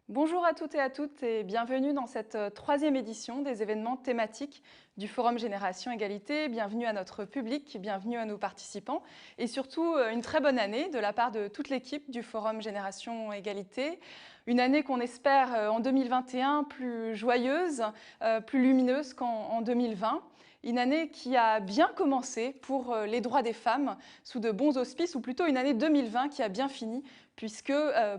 Bonjour à toutes et bienvenue dans cette troisième édition des événements thématiques du Forum Génération Égalité. Bienvenue à notre public, bienvenue à nos participants et surtout une très bonne année de la part de toute l'équipe du Forum Génération Égalité. Une année qu'on espère en 2021 plus joyeuse, plus lumineuse qu'en 2020. Une année qui a bien commencé pour les droits des femmes sous de bons auspices, ou plutôt une année 2020 qui a bien fini, puisque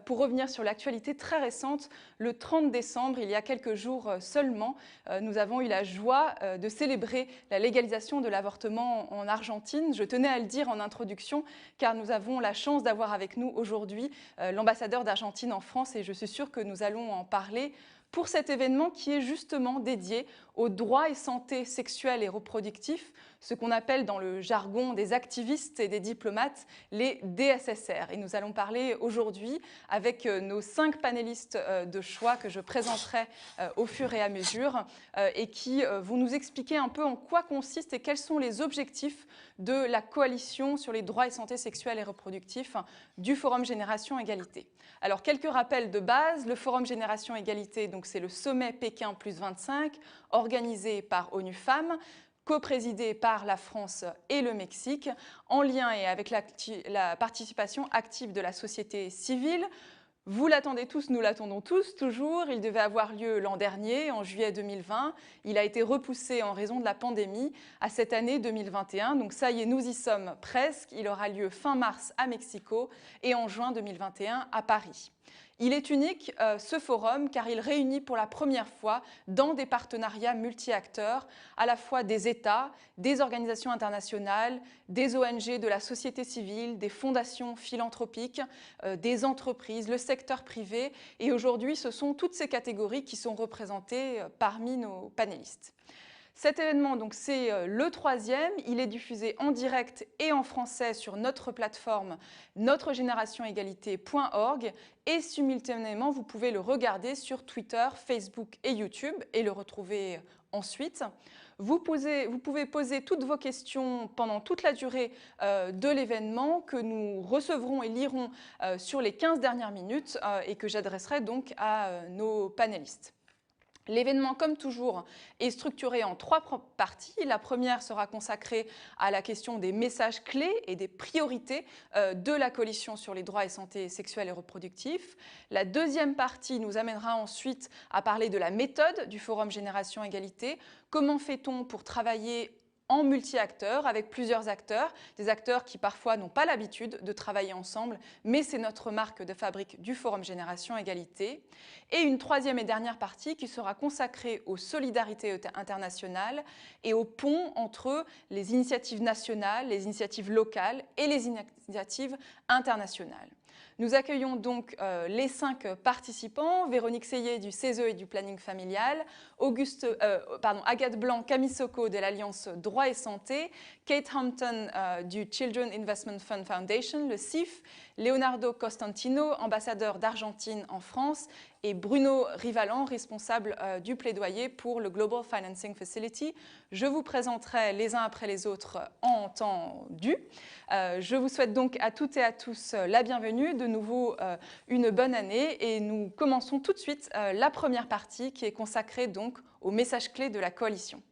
pour revenir sur l'actualité très récente, le 30 décembre, il y a quelques jours seulement, nous avons eu la joie de célébrer la légalisation de l'avortement en Argentine. Je tenais à le dire en introduction, car nous avons la chance d'avoir avec nous aujourd'hui l'ambassadeur d'Argentine en France, et je suis sûre que nous allons en parler pour cet événement qui est justement dédié aux droits et santé sexuelle et reproductifs, ce qu'on appelle dans le jargon des activistes et des diplomates les DSSR. Et nous allons parler aujourd'hui avec nos 5 panélistes de choix que je présenterai au fur et à mesure et qui vont nous expliquer un peu en quoi consiste et quels sont les objectifs de la coalition sur les droits et santé sexuelle et reproductifs du Forum Génération Égalité. Alors, quelques rappels de base. Le Forum Génération Égalité, c'est le sommet Pékin plus 25, organisé par ONU Femmes, coprésidé par la France et le Mexique, en lien et avec la participation active de la société civile. Vous l'attendez tous, nous l'attendons tous, toujours. Il devait avoir lieu l'an dernier, en juillet 2020. Il a été repoussé en raison de la pandémie à cette année 2021. Donc ça y est, nous y sommes presque. Il aura lieu fin mars à Mexico et en juin 2021 à Paris. Il est unique, ce forum, car il réunit pour la première fois dans des partenariats multi-acteurs, à la fois des États, des organisations internationales, des ONG de la société civile, des fondations philanthropiques, des entreprises, le secteur privé. Et aujourd'hui, ce sont toutes ces catégories qui sont représentées parmi nos panélistes. Cet événement, c'est le troisième. Il est diffusé en direct et en français sur notre plateforme notregénérationégalité.org et simultanément, vous pouvez le regarder sur Twitter, Facebook et YouTube et le retrouver ensuite. Vous pouvez poser toutes vos questions pendant toute la durée de l'événement que nous recevrons et lirons sur les 15 dernières minutes et que j'adresserai donc à nos panélistes. L'événement, comme toujours, est structuré en 3 parties. La première sera consacrée à la question des messages clés et des priorités de la coalition sur les droits et santé sexuelle et reproductifs. La deuxième partie nous amènera ensuite à parler de la méthode du Forum Génération Égalité. Comment fait-on pour travailler en multi-acteurs, avec plusieurs acteurs, des acteurs qui parfois n'ont pas l'habitude de travailler ensemble, mais c'est notre marque de fabrique du Forum Génération Égalité. Et une troisième et dernière partie qui sera consacrée aux solidarités internationales et au pont entre les initiatives nationales, les initiatives locales et les initiatives internationales. Nous accueillons donc les 5 participants, Véronique Seyé du CESE et du Planning Familial, Agathe Blanc Camisoko de l'Alliance Droit et Santé, Kate Hampton du Children Investment Fund Foundation, le CIF, Leonardo Costantino, ambassadeur d'Argentine en France, et Bruno Rivalan, responsable du plaidoyer pour le Global Financing Facility. Je vous présenterai les uns après les autres en temps dû. Je vous souhaite donc à toutes et à tous la bienvenue, de nouveau une bonne année, et nous commençons tout de suite la première partie qui est consacrée donc aux messages clés de la coalition.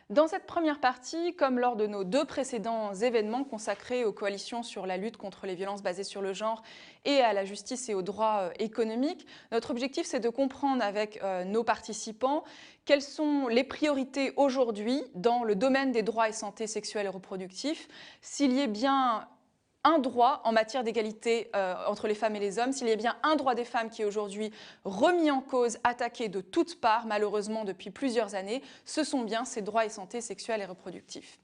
Dans cette première partie, comme lors de nos 2 précédents événements consacrés aux coalitions sur la lutte contre les violences basées sur le genre et à la justice et aux droits économiques, notre objectif c'est de comprendre avec nos participants quelles sont les priorités aujourd'hui dans le domaine des droits et santé sexuelle et reproductifs, s'il y a bien un droit en matière d'égalité entre les femmes et les hommes, s'il y a bien un droit des femmes qui est aujourd'hui remis en cause, attaqué de toutes parts, malheureusement depuis plusieurs années, ce sont bien ces droits et santé sexuelle et reproductifs.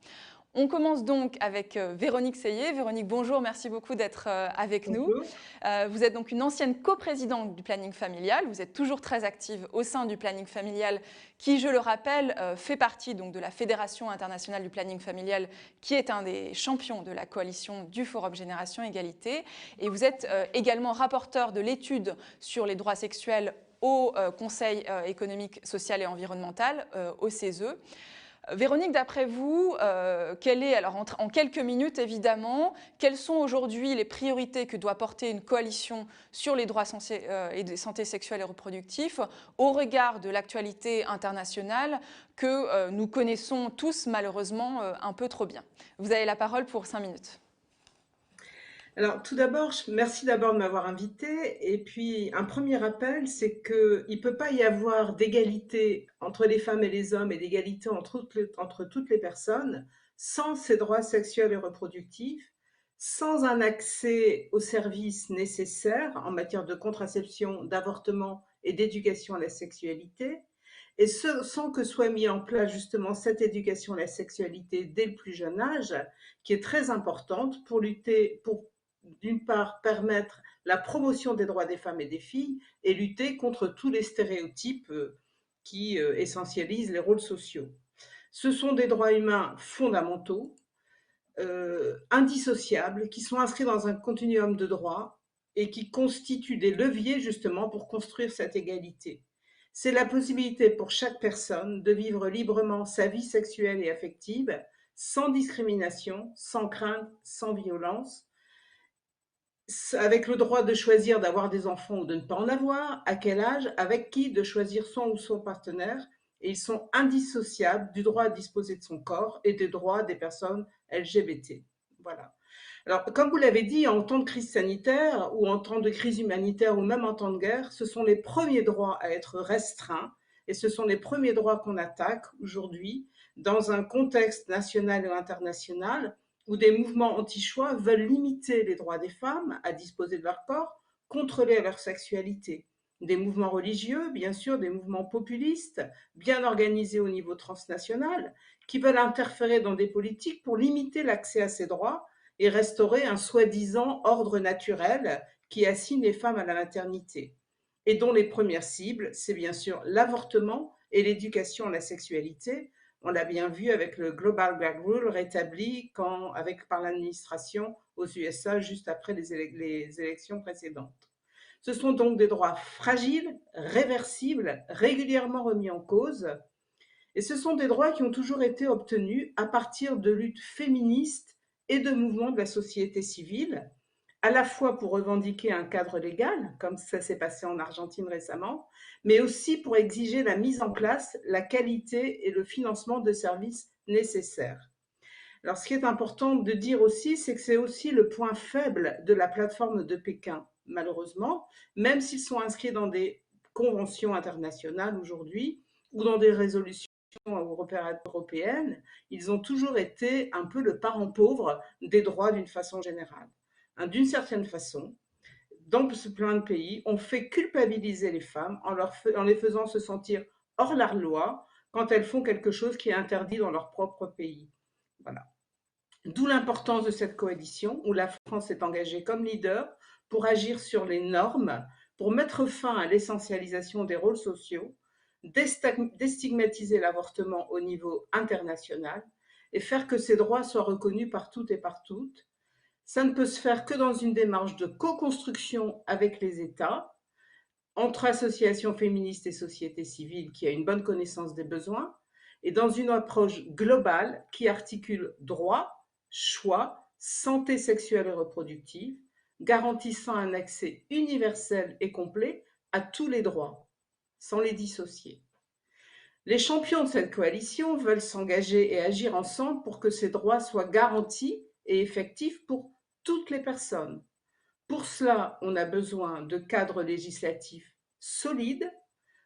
On commence donc avec Véronique Seyé. Véronique, bonjour, merci beaucoup d'être avec nous. Vous êtes donc une ancienne coprésidente du planning familial. Vous êtes toujours très active au sein du planning familial qui, je le rappelle, fait partie donc de la Fédération internationale du planning familial qui est un des champions de la coalition du Forum Génération Égalité. Et vous êtes également rapporteur de l'étude sur les droits sexuels au Conseil économique, social et environnemental, au CESE. Véronique, d'après vous, alors en quelques minutes évidemment, quelles sont aujourd'hui les priorités que doit porter une coalition sur les droits et de santé sexuelle et reproductifs au regard de l'actualité internationale que nous connaissons tous malheureusement un peu trop bien? Vous avez la parole pour 5 minutes. Alors, tout d'abord, merci d'abord de m'avoir invitée. Et puis, un premier rappel, c'est qu'il ne peut pas y avoir d'égalité entre les femmes et les hommes et d'égalité entre toutes les personnes sans ces droits sexuels et reproductifs, sans un accès aux services nécessaires en matière de contraception, d'avortement et d'éducation à la sexualité, et ce, sans que soit mis en place justement cette éducation à la sexualité dès le plus jeune âge, qui est très importante pour lutter, pour d'une part permettre la promotion des droits des femmes et des filles et lutter contre tous les stéréotypes qui essentialisent les rôles sociaux. Ce sont des droits humains fondamentaux, indissociables, qui sont inscrits dans un continuum de droits et qui constituent des leviers justement pour construire cette égalité. C'est la possibilité pour chaque personne de vivre librement sa vie sexuelle et affective, sans discrimination, sans crainte, sans violence, avec le droit de choisir d'avoir des enfants ou de ne pas en avoir, à quel âge, avec qui, de choisir son ou son partenaire, et ils sont indissociables du droit à disposer de son corps et des droits des personnes LGBT. Voilà. Alors, comme vous l'avez dit, en temps de crise sanitaire ou en temps de crise humanitaire ou même en temps de guerre, ce sont les premiers droits à être restreints et ce sont les premiers droits qu'on attaque aujourd'hui dans un contexte national et international où des mouvements anti-choix veulent limiter les droits des femmes à disposer de leur corps, contrôler leur sexualité. Des mouvements religieux, bien sûr, des mouvements populistes, bien organisés au niveau transnational, qui veulent interférer dans des politiques pour limiter l'accès à ces droits et restaurer un soi-disant ordre naturel qui assigne les femmes à la maternité, et dont les premières cibles, c'est bien sûr l'avortement et l'éducation à la sexualité. On l'a bien vu avec le Global Gag Rule rétabli par l'administration aux USA juste après les élections précédentes. Ce sont donc des droits fragiles, réversibles, régulièrement remis en cause, et ce sont des droits qui ont toujours été obtenus à partir de luttes féministes et de mouvements de la société civile, à la fois pour revendiquer un cadre légal, comme ça s'est passé en Argentine récemment, mais aussi pour exiger la mise en place, la qualité et le financement de services nécessaires. Alors, ce qui est important de dire aussi, c'est que c'est aussi le point faible de la plateforme de Pékin, malheureusement, même s'ils sont inscrits dans des conventions internationales aujourd'hui ou dans des résolutions européennes, ils ont toujours été un peu le parent pauvre des droits d'une façon générale. D'une certaine façon, dans ce plein de pays, on fait culpabiliser les femmes en les faisant se sentir hors la loi quand elles font quelque chose qui est interdit dans leur propre pays. Voilà. D'où l'importance de cette coalition où la France est engagée comme leader pour agir sur les normes, pour mettre fin à l'essentialisation des rôles sociaux, déstigmatiser l'avortement au niveau international et faire que ces droits soient reconnus par toutes et par toutes. Ça ne peut se faire que dans une démarche de co-construction avec les États, entre associations féministes et société civile qui a une bonne connaissance des besoins, et dans une approche globale qui articule droit, choix, santé sexuelle et reproductive, garantissant un accès universel et complet à tous les droits, sans les dissocier. Les champions de cette coalition veulent s'engager et agir ensemble pour que ces droits soient garantis et effectifs pour toutes les personnes. Pour cela, on a besoin de cadres législatifs solides,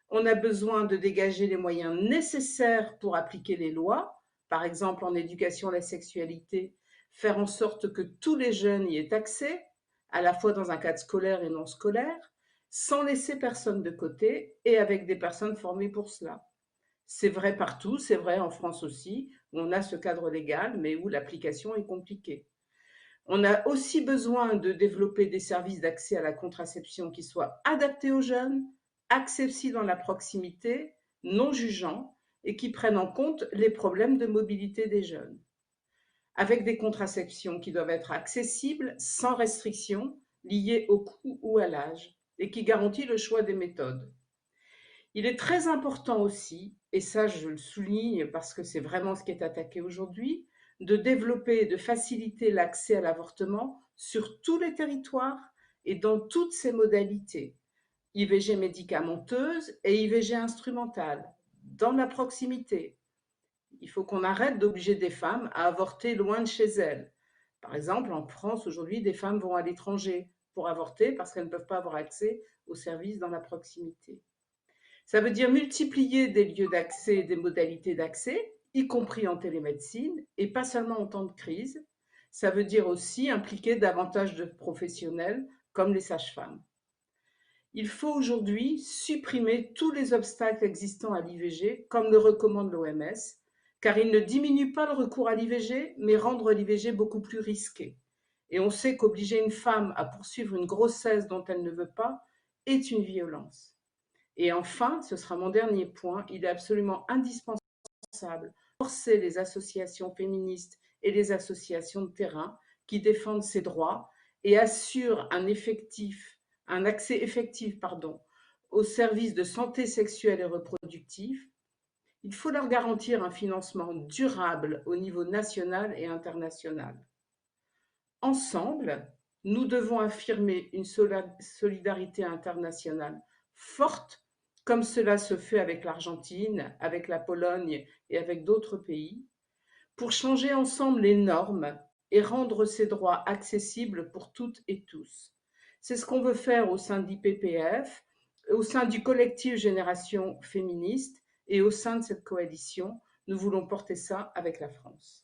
on a besoin de dégager les moyens nécessaires pour appliquer les lois, par exemple en éducation à la sexualité, faire en sorte que tous les jeunes y aient accès, à la fois dans un cadre scolaire et non scolaire, sans laisser personne de côté et avec des personnes formées pour cela. C'est vrai partout, c'est vrai en France aussi, où on a ce cadre légal, mais où l'application est compliquée. On a aussi besoin de développer des services d'accès à la contraception qui soient adaptés aux jeunes, accessibles dans la proximité, non jugeants et qui prennent en compte les problèmes de mobilité des jeunes. Avec des contraceptions qui doivent être accessibles, sans restriction, liées au coût ou à l'âge, et qui garantissent le choix des méthodes. Il est très important aussi, et ça je le souligne parce que c'est vraiment ce qui est attaqué aujourd'hui, de développer et de faciliter l'accès à l'avortement sur tous les territoires et dans toutes ses modalités. IVG médicamenteuse et IVG instrumentale, dans la proximité. Il faut qu'on arrête d'obliger des femmes à avorter loin de chez elles. Par exemple, en France, aujourd'hui, des femmes vont à l'étranger pour avorter parce qu'elles ne peuvent pas avoir accès aux services dans la proximité. Ça veut dire multiplier des lieux d'accès et des modalités d'accès, y compris en télémédecine, et pas seulement en temps de crise. Ça veut dire aussi impliquer davantage de professionnels comme les sages-femmes. Il faut aujourd'hui supprimer tous les obstacles existants à l'IVG, comme le recommande l'OMS, car ils ne diminuent pas le recours à l'IVG, mais rendent l'IVG beaucoup plus risqué. Et on sait qu'obliger une femme à poursuivre une grossesse dont elle ne veut pas est une violence. Et enfin, ce sera mon dernier point, il est absolument indispensable de forcer les associations féministes et les associations de terrain qui défendent ces droits et assurent un accès effectif aux services de santé sexuelle et reproductive. Il faut leur garantir un financement durable au niveau national et international. Ensemble, nous devons affirmer une solidarité internationale forte, comme cela se fait avec l'Argentine, avec la Pologne et avec d'autres pays, pour changer ensemble les normes et rendre ces droits accessibles pour toutes et tous. C'est ce qu'on veut faire au sein d'IPPF, au sein du collectif Génération Féministe et au sein de cette coalition. Nous voulons porter ça avec la France.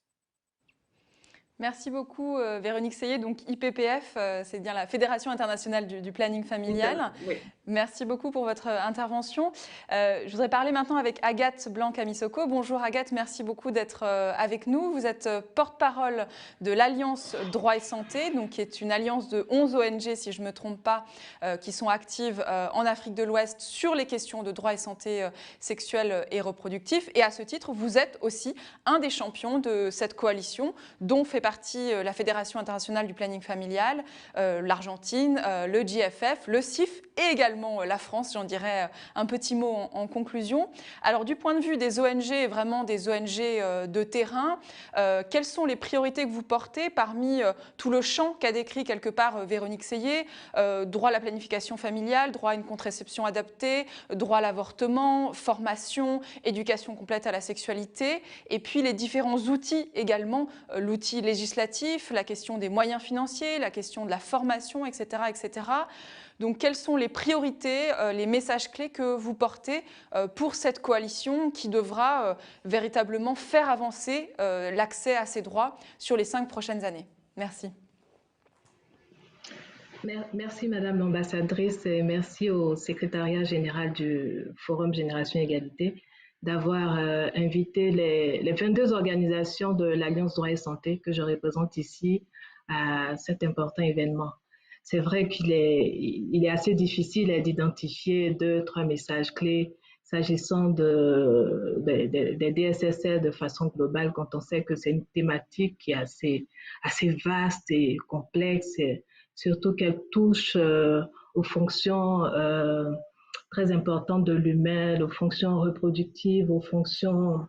Merci beaucoup, Véronique Seyé. Donc, IPPF, c'est bien la Fédération internationale du planning familial. Oui. Merci beaucoup pour votre intervention. Je voudrais parler maintenant avec Agathe Blanc-Camisoko. Bonjour Agathe, merci beaucoup d'être avec nous. Vous êtes porte-parole de l'Alliance Droit et Santé, donc, qui est une alliance de 11 ONG, si je ne me trompe pas, qui sont actives en Afrique de l'Ouest sur les questions de droit et santé sexuelle et reproductive. Et à ce titre, vous êtes aussi un des champions de cette coalition, dont fait partie la Fédération internationale du planning familial, l'Argentine, le GFF, le CIF et également la France, j'en dirais un petit mot en conclusion. Alors du point de vue des ONG, vraiment des ONG de terrain, quelles sont les priorités que vous portez parmi tout le champ qu'a décrit quelque part Véronique Seyé, droit à la planification familiale, droit à une contraception adaptée, droit à l'avortement, formation, éducation complète à la sexualité, et puis les différents outils également, l'outil législatif, la question des moyens financiers, la question de la formation, etc., etc. Donc, quelles sont les priorités, les messages clés que vous portez pour cette coalition qui devra véritablement faire avancer l'accès à ces droits sur les 5 prochaines années? Merci. Merci Madame l'ambassadrice et merci au secrétariat général du Forum Génération Égalité d'avoir invité les 22 organisations de l'Alliance Droit et Santé que je représente ici à cet important événement. C'est vrai qu'il est assez difficile d'identifier 2-3 messages clés s'agissant des DSSR de façon globale quand on sait que c'est une thématique qui est assez vaste et complexe, et surtout qu'elle touche aux fonctions très importantes de l'humain, aux fonctions reproductives, aux fonctions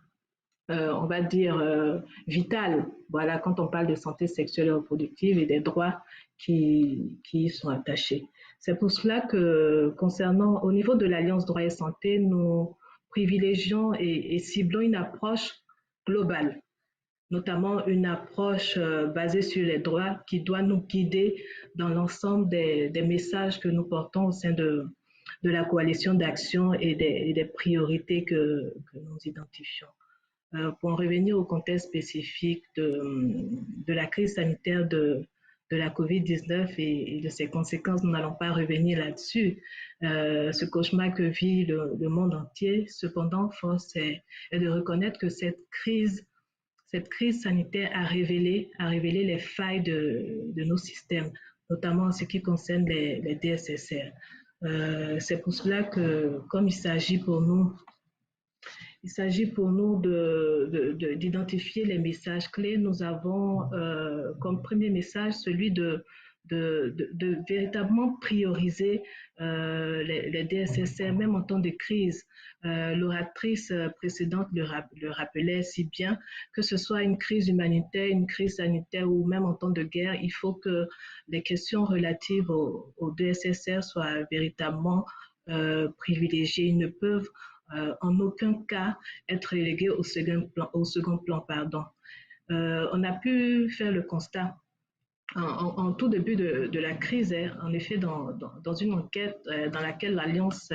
on va dire, vitales. Voilà, quand on parle de santé sexuelle et reproductive et des droits qui y sont attachés. C'est pour cela que, concernant, au niveau de l'Alliance Droit et Santé, nous privilégions et ciblons une approche globale, notamment une approche basée sur les droits qui doit nous guider dans l'ensemble des messages que nous portons au sein de la coalition d'action et des priorités que nous identifions. Pour en revenir au contexte spécifique de la crise sanitaire de la COVID-19 et de ses conséquences, nous n'allons pas revenir là-dessus. Ce cauchemar que vit le monde entier, cependant, force est de reconnaître que cette crise sanitaire a révélé les failles de nos systèmes, notamment en ce qui concerne les DSSR. C'est pour cela que, comme il s'agit pour nous d'identifier les messages clés. Nous avons comme premier message celui de de véritablement prioriser les DSSR, même en temps de crise. L'oratrice précédente le rappelait si bien, que ce soit une crise humanitaire, une crise sanitaire ou même en temps de guerre, il faut que les questions relatives au DSSR soient véritablement privilégiées. Ils ne peuvent en aucun cas être relégués au second plan, pardon. On a pu faire le constat en tout début de la crise, en effet, dans une enquête dans laquelle l'Alliance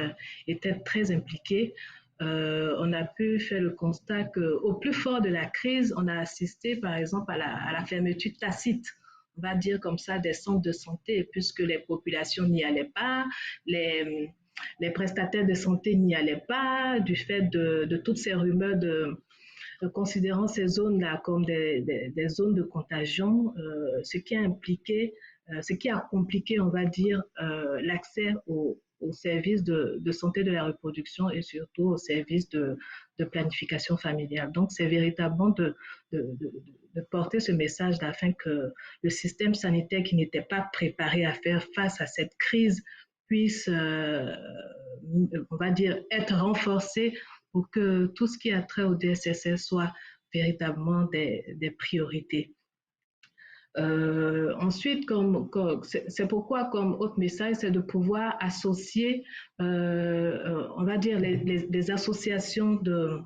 était très impliquée, on a pu faire le constat qu'au plus fort de la crise, on a assisté, par exemple, à la fermeture tacite, on va dire comme ça, des centres de santé, puisque les populations n'y allaient pas, les prestataires de santé n'y allaient pas, du fait de toutes ces rumeurs considérant ces zones-là comme des zones de contagion, ce qui a impliqué, ce qui a compliqué, on va dire, l'accès aux services de santé de la reproduction et surtout aux services de planification familiale. Donc, c'est véritablement de porter ce message afin que le système sanitaire qui n'était pas préparé à faire face à cette crise puisse, on va dire, être renforcé pour que tout ce qui a trait au DSSS soit véritablement des priorités. Ensuite, c'est pourquoi, comme autre message, c'est de pouvoir associer, on va dire, les associations de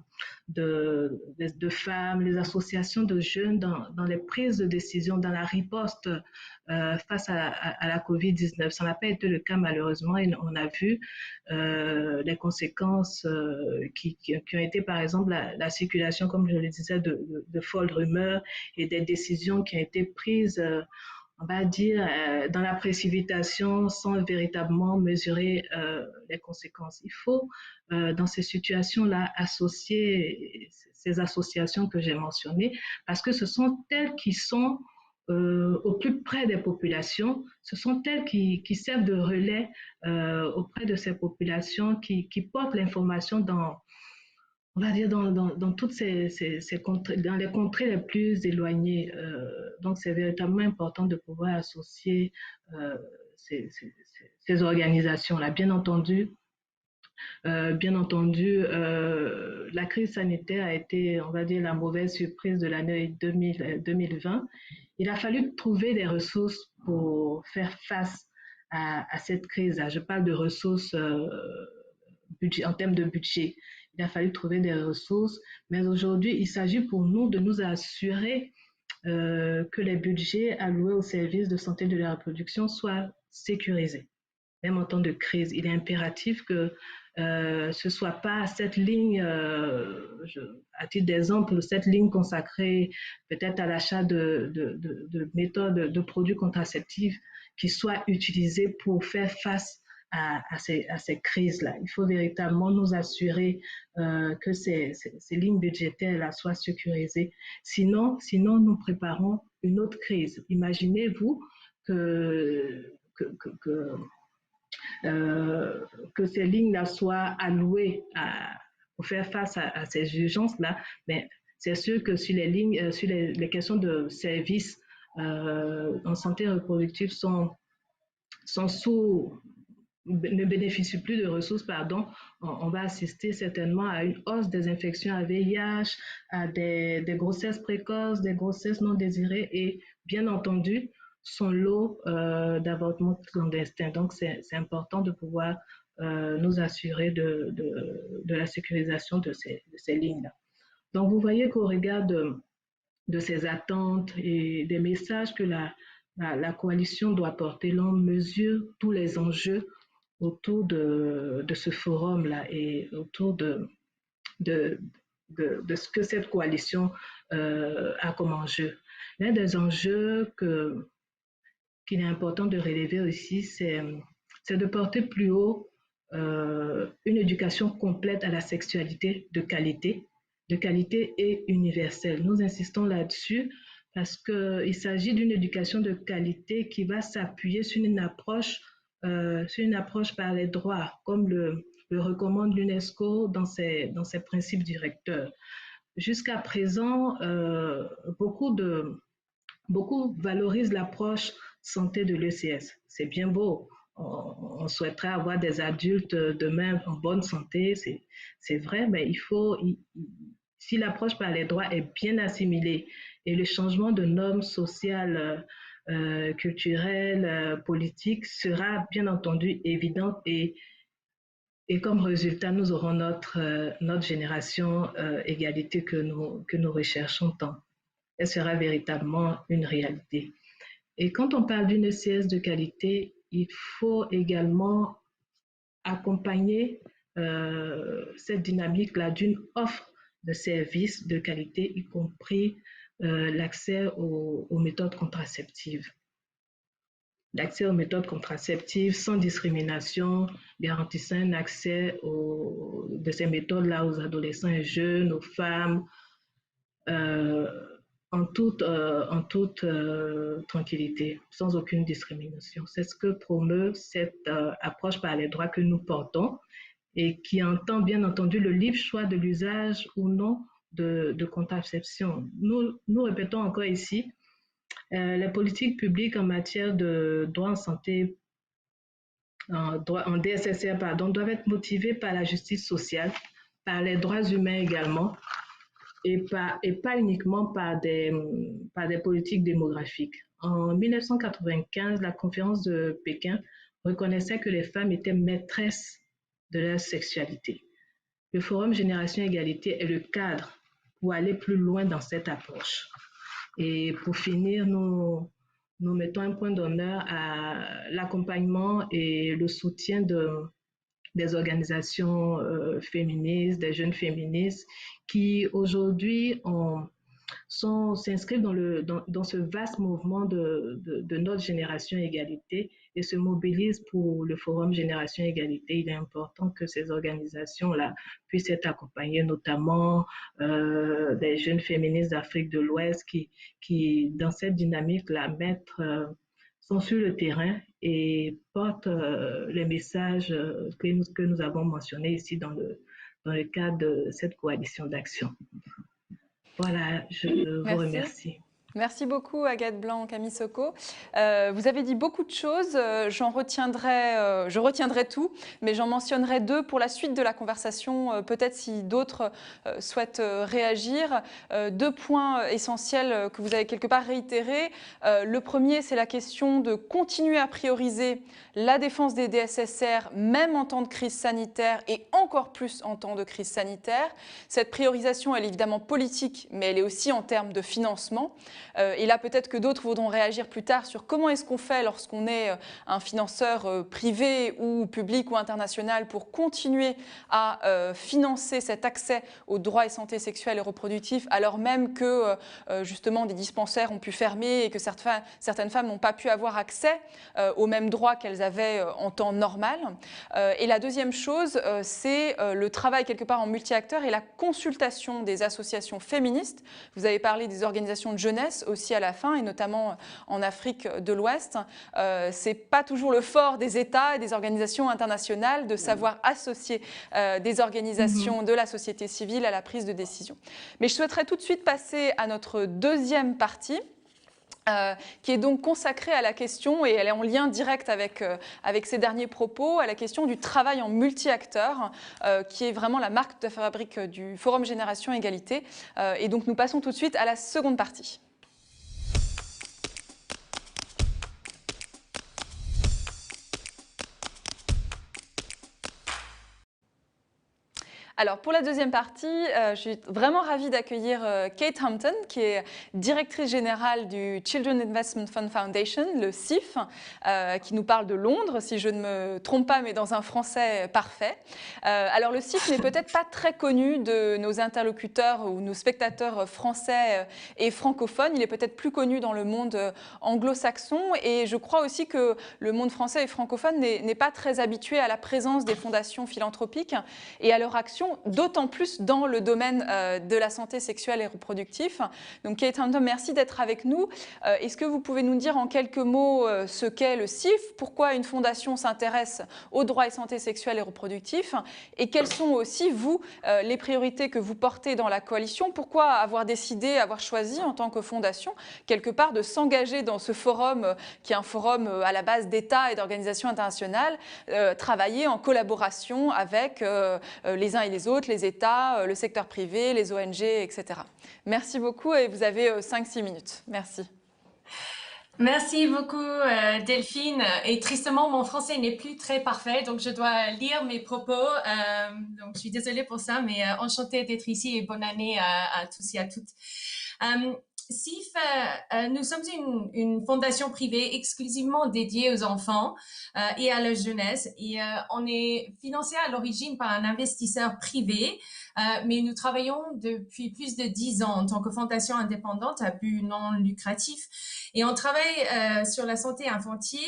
femmes, les associations de jeunes dans les prises de décision, dans la riposte face à la COVID-19. Ça n'a pas été le cas malheureusement et on a vu les conséquences qui ont été par exemple la circulation, comme je le disais, de folles rumeurs et des décisions qui ont été prises on va dire, dans la précipitation sans véritablement mesurer les conséquences. Il faut, dans ces situations-là, associer ces associations que j'ai mentionnées parce que ce sont elles qui sont au plus près des populations, ce sont elles qui servent de relais auprès de ces populations, qui portent l'information on va dire dans toutes ces contrées, dans les contrées les plus éloignées. Donc, c'est véritablement important de pouvoir associer ces organisations-là. Bien entendu, la crise sanitaire a été, on va dire, la mauvaise surprise de l'année 2020. Il a fallu trouver des ressources pour faire face à cette crise-là. Je parle de ressources en termes de budget. Il a fallu trouver des ressources, mais aujourd'hui, il s'agit pour nous de nous assurer que les budgets alloués aux services de santé de la reproduction soient sécurisés. Même en temps de crise, il est impératif que ce ne soit pas cette ligne, à titre d'exemple, cette ligne consacrée peut-être à l'achat de méthodes, de produits contraceptifs qui soient utilisés pour faire face à ces crises-là. Il faut véritablement nous assurer que ces lignes budgétaires-là soient sécurisées. Sinon, nous préparons une autre crise. Imaginez-vous que ces lignes-là soient allouées pour faire face à ces urgences-là, mais c'est sûr que sur les lignes, sur les questions de services en santé reproductive ne bénéficient plus de ressources, pardon, on va assister certainement à une hausse des infections à VIH, à des grossesses précoces, des grossesses non désirées et bien entendu, son lot d'avortements clandestins. Donc, c'est important de pouvoir nous assurer de la sécurisation de ces lignes-là. Donc, vous voyez qu'au regard de ces attentes et des messages que la coalition doit porter, l'on mesure tous les enjeux autour de ce forum-là et autour de ce que cette coalition a comme enjeu. L'un des enjeux qu'il est important de relever aussi, c'est de porter plus haut une éducation complète à la sexualité de qualité et universelle. Nous insistons là-dessus parce qu'il s'agit d'une éducation de qualité qui va s'appuyer sur une approche par les droits, comme le recommande l'UNESCO dans ses principes directeurs. Jusqu'à présent, beaucoup valorisent l'approche santé de l'ECS. C'est bien beau. On souhaiterait avoir des adultes demain en bonne santé, c'est vrai, mais si l'approche par les droits est bien assimilée et le changement de normes sociales, culturelles, politiques sera bien entendu évident et comme résultat, nous aurons notre génération égalité que nous recherchons tant. Elle sera véritablement une réalité. Et quand on parle d'une ECS de qualité, il faut également accompagner cette dynamique-là d'une offre de services de qualité, y compris l'accès aux méthodes contraceptives. L'accès aux méthodes contraceptives sans discrimination, garantissant un accès de ces méthodes-là aux adolescents et jeunes, aux femmes, en toute tranquillité, sans aucune discrimination. C'est ce que promeut cette approche par les droits que nous portons et qui entend bien entendu le libre choix de l'usage ou non de contraception. Nous répétons encore ici, les politiques publiques en matière de droits en santé, en DSSR, doivent être motivées par la justice sociale, par les droits humains également, et pas uniquement par des politiques démographiques. En 1995, la conférence de Pékin reconnaissait que les femmes étaient maîtresses de leur sexualité. Le Forum Génération Égalité est le cadre pour aller plus loin dans cette approche. Et pour finir, nous mettons un point d'honneur à l'accompagnement et le soutien des organisations féministes, des jeunes féministes qui aujourd'hui s'inscrivent dans ce vaste mouvement de notre génération égalité et se mobilisent pour le Forum Génération Égalité. Il est important que ces organisations-là puissent être accompagnées, notamment des jeunes féministes d'Afrique de l'Ouest qui dans cette dynamique-là, sont sur le terrain et portent les messages que nous avons mentionnés ici dans le cadre de cette coalition d'action. Voilà, je vous remercie. Merci beaucoup Agathe Blanc-Camisoko. Vous avez dit beaucoup de choses, je retiendrai tout, mais j'en mentionnerai deux pour la suite de la conversation, peut-être si d'autres souhaitent réagir. Deux points essentiels que vous avez quelque part réitérés. Le premier, c'est la question de continuer à prioriser la défense des DSSR, même en temps de crise sanitaire et encore plus en temps de crise sanitaire. Cette priorisation, elle est évidemment politique, mais elle est aussi en termes de financement. Et là, peut-être que d'autres voudront réagir plus tard sur comment est-ce qu'on fait lorsqu'on est un financeur privé ou public ou international pour continuer à financer cet accès aux droits et santé sexuelle et reproductive, alors même que justement des dispensaires ont pu fermer et que certaines femmes n'ont pas pu avoir accès aux mêmes droits qu'elles avaient en temps normal. Et la deuxième chose, c'est le travail quelque part en multi-acteurs et la consultation des associations féministes. Vous avez parlé des organisations de jeunesse aussi à la fin, et notamment en Afrique de l'Ouest. C'est pas toujours le fort des États et des organisations internationales de savoir associer des organisations de la société civile à la prise de décision. Mais je souhaiterais tout de suite passer à notre deuxième partie, qui est donc consacrée à la question, et elle est en lien direct avec ces derniers propos, à la question du travail en multi-acteurs, qui est vraiment la marque de fabrique du Forum Génération Égalité. Et donc nous passons tout de suite à la seconde partie. Alors, pour la deuxième partie, je suis vraiment ravie d'accueillir Kate Hampton, qui est directrice générale du Children Investment Fund Foundation, le CIF, qui nous parle de Londres, si je ne me trompe pas, mais dans un français parfait. Alors, le CIF n'est peut-être pas très connu de nos interlocuteurs ou nos spectateurs français et francophones. Il est peut-être plus connu dans le monde anglo-saxon, et je crois aussi que le monde français et francophone n'est pas très habitué à la présence des fondations philanthropiques et à leur action fondation, d'autant plus dans le domaine de la santé sexuelle et reproductive. Donc Kate Hampton, merci d'être avec nous. Est-ce que vous pouvez nous dire en quelques mots ce qu'est le CIF, pourquoi une fondation s'intéresse aux droits et santé sexuelle et reproductive, et quelles sont aussi, vous, les priorités que vous portez dans la coalition? Pourquoi avoir décidé, avoir choisi en tant que fondation, quelque part, de s'engager dans ce forum, qui est un forum à la base d'États et d'organisations internationales, travailler en collaboration avec les uns et les autres, les États, le secteur privé, les ONG, etc. Merci beaucoup et vous avez 5-6 minutes. Merci. Merci beaucoup Delphine, et tristement mon français n'est plus très parfait, donc je dois lire mes propos, donc je suis désolée pour ça, mais enchantée d'être ici et bonne année à tous et à toutes. CIF, nous sommes une fondation privée exclusivement dédiée aux enfants et à la jeunesse, et on est financé à l'origine par un investisseur privé, mais nous travaillons depuis plus de 10 ans en tant que fondation indépendante à but non lucratif, et on travaille sur la santé infantile,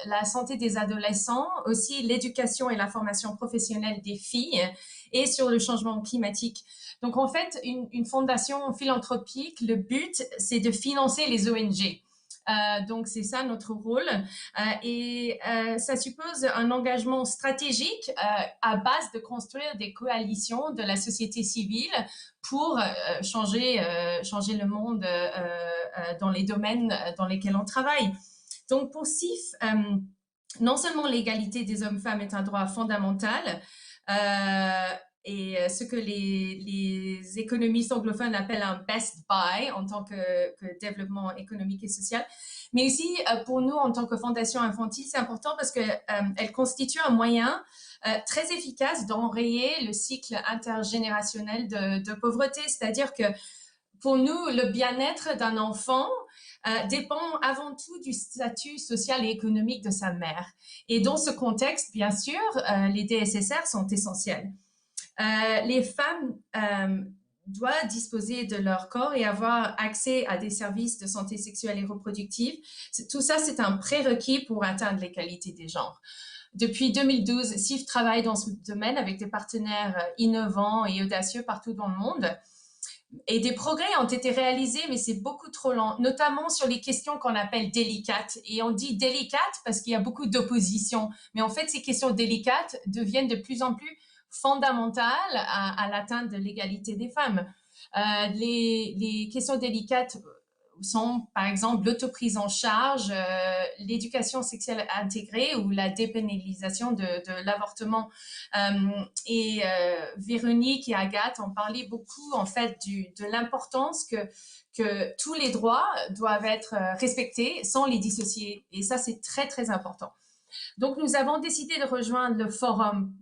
la santé des adolescents, aussi l'éducation et la formation professionnelle des filles, et sur le changement climatique. Donc, en fait, une fondation philanthropique, le but, c'est de financer les ONG. Donc, c'est ça notre rôle. Et ça suppose un engagement stratégique à base de construire des coalitions de la société civile pour changer le monde dans les domaines dans lesquels on travaille. Donc, pour CIF, non seulement l'égalité des hommes-femmes est un droit fondamental, et ce que les économistes anglophones appellent un best buy en tant que développement économique et social. Mais aussi, pour nous, en tant que fondation infantile, c'est important parce qu'elle constitue un moyen très efficace d'enrayer le cycle intergénérationnel de pauvreté. C'est-à-dire que pour nous, le bien-être d'un enfant dépend avant tout du statut social et économique de sa mère. Et dans ce contexte, bien sûr, les DSSR sont essentiels. Les femmes doivent disposer de leur corps et avoir accès à des services de santé sexuelle et reproductive. Tout ça, c'est un prérequis pour atteindre l'égalité des genres. Depuis 2012, CIF travaille dans ce domaine avec des partenaires innovants et audacieux partout dans le monde. Et des progrès ont été réalisés, mais c'est beaucoup trop lent, notamment sur les questions qu'on appelle délicates. Et on dit délicates parce qu'il y a beaucoup d'opposition. Mais en fait, ces questions délicates deviennent de plus en plus fondamentale à l'atteinte de l'égalité des femmes. Les questions délicates sont, par exemple, l'autoprise en charge, l'éducation sexuelle intégrée ou la dépénalisation de l'avortement. Et Véronique et Agathe ont parlé beaucoup, en fait, de l'importance que tous les droits doivent être respectés sans les dissocier. Et ça, c'est très, très important. Donc, nous avons décidé de rejoindre le forum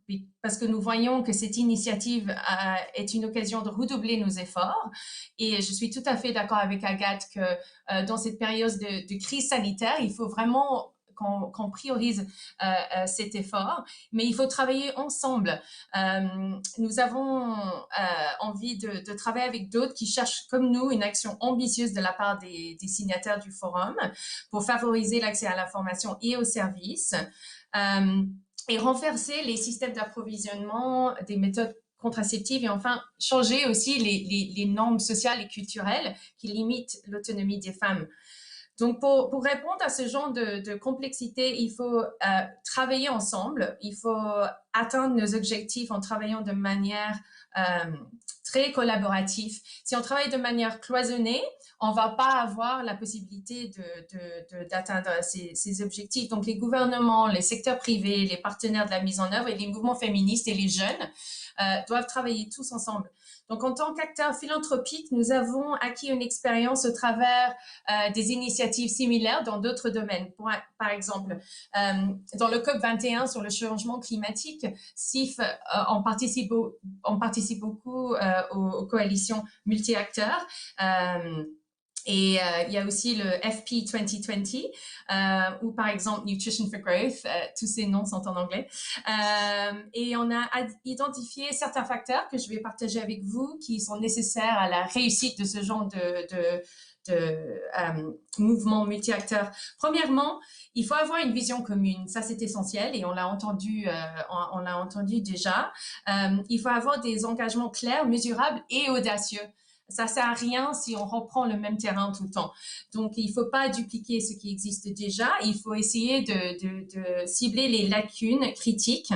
parce que nous voyons que cette initiative est une occasion de redoubler nos efforts. Et je suis tout à fait d'accord avec Agathe que dans cette période de crise sanitaire, il faut vraiment qu'on priorise cet effort, mais il faut travailler ensemble. Nous avons envie de travailler avec d'autres qui cherchent, comme nous, une action ambitieuse de la part des signataires du forum pour favoriser l'accès à l'information et aux services et renforcer les systèmes d'approvisionnement, des méthodes contraceptives et enfin changer aussi les normes sociales et culturelles qui limitent l'autonomie des femmes. Donc, pour répondre à ce genre de complexité, il faut travailler ensemble, il faut atteindre nos objectifs en travaillant de manière très collaborative. Si on travaille de manière cloisonnée, on ne va pas avoir la possibilité d'atteindre ces objectifs. Donc, les gouvernements, les secteurs privés, les partenaires de la mise en œuvre et les mouvements féministes et les jeunes doivent travailler tous ensemble. Donc, en tant qu'acteurs philanthropiques, nous avons acquis une expérience au travers des initiatives similaires dans d'autres domaines. Par exemple, dans le COP21 sur le changement climatique, CIF, on participe beaucoup aux coalitions multi-acteurs. Et il y a aussi le FP 2020, ou par exemple Nutrition for Growth, tous ces noms sont en anglais. Et on a identifié certains facteurs que je vais partager avec vous qui sont nécessaires à la réussite de ce genre mouvements multi-acteurs. Premièrement, il faut avoir une vision commune. Ça, c'est essentiel et on l'a entendu déjà. Il faut avoir des engagements clairs, mesurables et audacieux. Ça sert à rien si on reprend le même terrain tout le temps. Donc, il ne faut pas dupliquer ce qui existe déjà. Il faut essayer de cibler les lacunes critiques.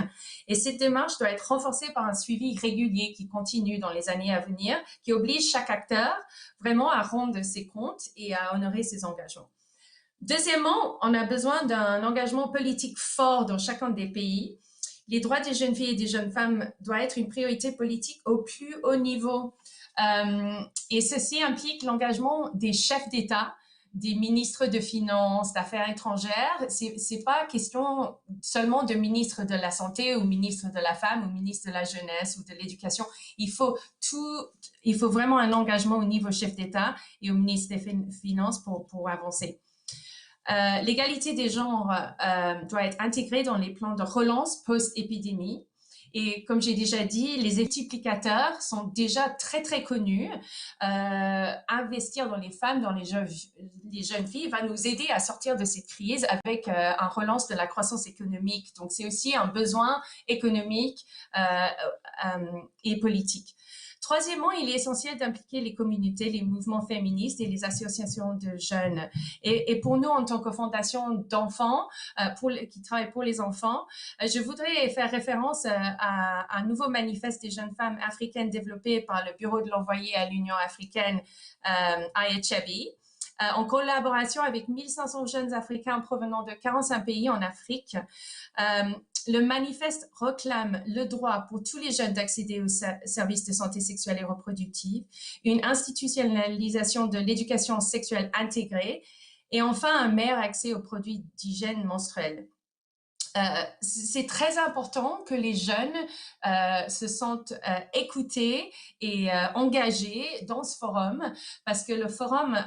Et cette démarche doit être renforcée par un suivi régulier qui continue dans les années à venir, qui oblige chaque acteur vraiment à rendre ses comptes et à honorer ses engagements. Deuxièmement, on a besoin d'un engagement politique fort dans chacun des pays. Les droits des jeunes filles et des jeunes femmes doivent être une priorité politique au plus haut niveau. Et ceci implique l'engagement des chefs d'État, des ministres de Finances, d'Affaires étrangères. C'est pas question seulement de ministre de la Santé ou ministre de la Femme ou ministre de la Jeunesse ou de l'Éducation. Il faut vraiment un engagement au niveau chef d'État et au ministre des Finances pour avancer. L'égalité des genres doit être intégrée dans les plans de relance post-épidémie. Et comme j'ai déjà dit, les multiplicateurs sont déjà très, très connus. Investir dans les femmes, dans les jeunes filles va nous aider à sortir de cette crise avec un relance de la croissance économique. Donc, c'est aussi un besoin économique et politique. Troisièmement, il est essentiel d'impliquer les communautés, les mouvements féministes et les associations de jeunes. Et pour nous, en tant que fondation d'enfants, qui travaille pour les enfants, je voudrais faire référence à un nouveau manifeste des jeunes femmes africaines développé par le Bureau de l'envoyé à l'Union africaine, Ayechebi, en collaboration avec 1500 jeunes Africains provenant de 45 pays en Afrique. Le manifeste réclame le droit pour tous les jeunes d'accéder aux services de santé sexuelle et reproductive, une institutionnalisation de l'éducation sexuelle intégrée et enfin un meilleur accès aux produits d'hygiène menstruelle. C'est très important que les jeunes se sentent écoutés et engagés dans ce forum parce que le forum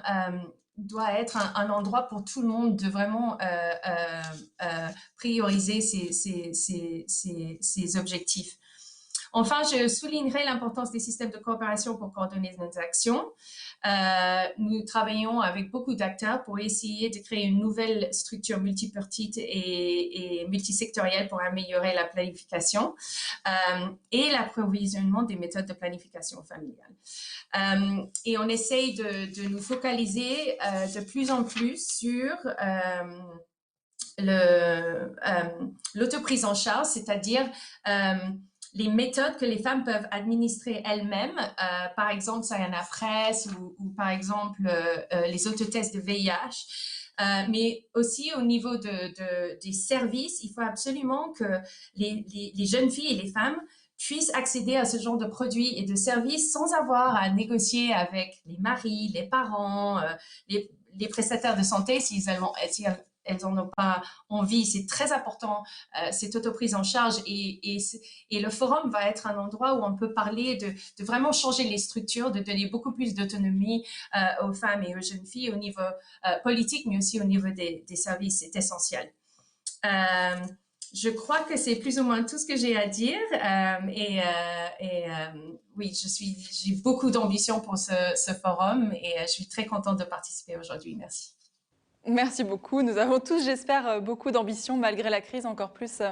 doit être un endroit pour tout le monde de vraiment prioriser ses objectifs. Enfin, je soulignerai l'importance des systèmes de coopération pour coordonner nos actions. Nous travaillons avec beaucoup d'acteurs pour essayer de créer une nouvelle structure multipartite et multisectorielle pour améliorer la planification et l'approvisionnement des méthodes de planification familiale. Et on essaye de nous focaliser de plus en plus sur l'autoprise en charge, c'est-à-dire les méthodes que les femmes peuvent administrer elles-mêmes, par exemple Sayana Press ou par exemple les autotests de VIH, mais aussi au niveau des services, il faut absolument que les jeunes filles et les femmes puissent accéder à ce genre de produits et de services sans avoir à négocier avec les maris, les parents, les prestataires de santé si elles n'en ont pas envie. C'est très important, cette autoprise en charge. Et le forum va être un endroit où on peut parler de vraiment changer les structures, de donner beaucoup plus d'autonomie aux femmes et aux jeunes filles au niveau politique, mais aussi au niveau des services. C'est essentiel. Je crois que c'est plus ou moins tout ce que j'ai à dire. Oui, j'ai beaucoup d'ambition pour ce forum et je suis très contente de participer aujourd'hui. Merci. Merci beaucoup. Nous avons tous, j'espère, beaucoup d'ambition malgré la crise, encore plus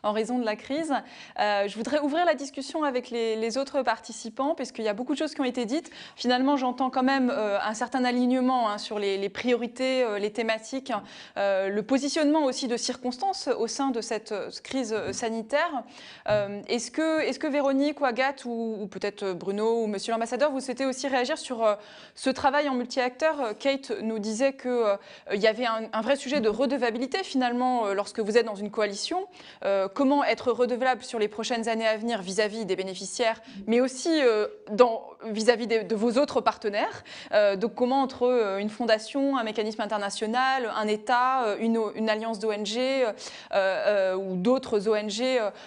en raison de la crise. Je voudrais ouvrir la discussion avec les autres participants, puisqu'il y a beaucoup de choses qui ont été dites. Finalement, j'entends quand même un certain alignement sur les priorités, les thématiques, le positionnement aussi de circonstances au sein de cette crise sanitaire. Est-ce que Véronique ou Agathe ou peut-être Bruno ou Monsieur l'ambassadeur, vous souhaitez aussi réagir sur ce travail en multi-acteurs? Kate nous disait que il y avait un vrai sujet de redevabilité finalement lorsque vous êtes dans une coalition. Comment être redevable sur les prochaines années à venir vis-à-vis des bénéficiaires, mais aussi vis-à-vis de vos autres partenaires. Donc comment entre une fondation, un mécanisme international, un État, une alliance d'ONG ou d'autres ONG,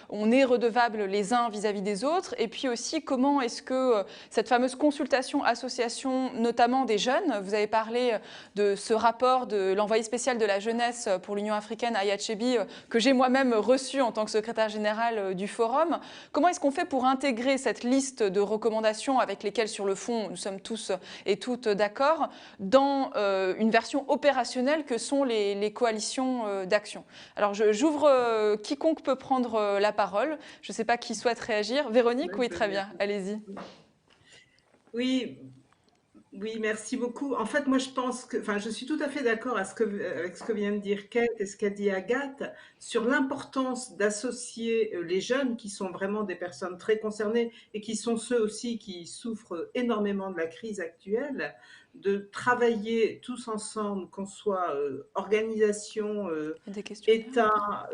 on est redevable les uns vis-à-vis des autres. Et puis aussi comment est-ce que cette fameuse consultation association, notamment des jeunes, vous avez parlé de ce rapport de de l'envoyé spécial de la jeunesse pour l'Union africaine, Aya Chebi, que j'ai moi-même reçu en tant que secrétaire général du forum. Comment est-ce qu'on fait pour intégrer cette liste de recommandations avec lesquelles, sur le fond, nous sommes tous et toutes d'accord, dans une version opérationnelle que sont les coalitions d'action? Alors, j'ouvre, quiconque peut prendre la parole. Je ne sais pas qui souhaite réagir. Véronique, oui, très bien, allez-y. Oui, oui, merci beaucoup. En fait, moi, je pense que, enfin, je suis tout à fait d'accord avec ce que vient de dire Kate et ce qu'a dit Agathe sur l'importance d'associer les jeunes qui sont vraiment des personnes très concernées et qui sont ceux aussi qui souffrent énormément de la crise actuelle, de travailler tous ensemble, qu'on soit organisation, État,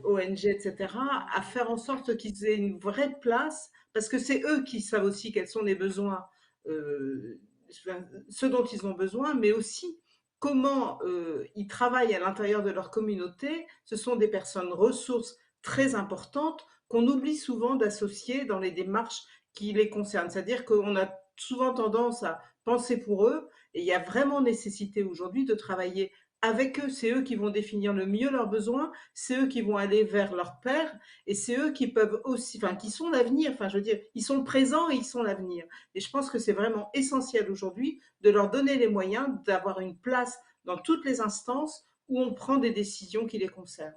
ONG, etc., à faire en sorte qu'ils aient une vraie place, parce que c'est eux qui savent aussi quels sont les besoins, ce dont ils ont besoin, mais aussi comment ils travaillent à l'intérieur de leur communauté. Ce sont des personnes ressources très importantes qu'on oublie souvent d'associer dans les démarches qui les concernent. C'est-à-dire qu'on a souvent tendance à penser pour eux, et il y a vraiment nécessité aujourd'hui de travailler avec eux. C'est eux qui vont définir le mieux leurs besoins, c'est eux qui vont aller vers leur père, et c'est eux qui peuvent aussi, enfin, qui sont l'avenir. Enfin, je veux dire, ils sont le présent et ils sont l'avenir. Et je pense que c'est vraiment essentiel aujourd'hui de leur donner les moyens d'avoir une place dans toutes les instances où on prend des décisions qui les concernent.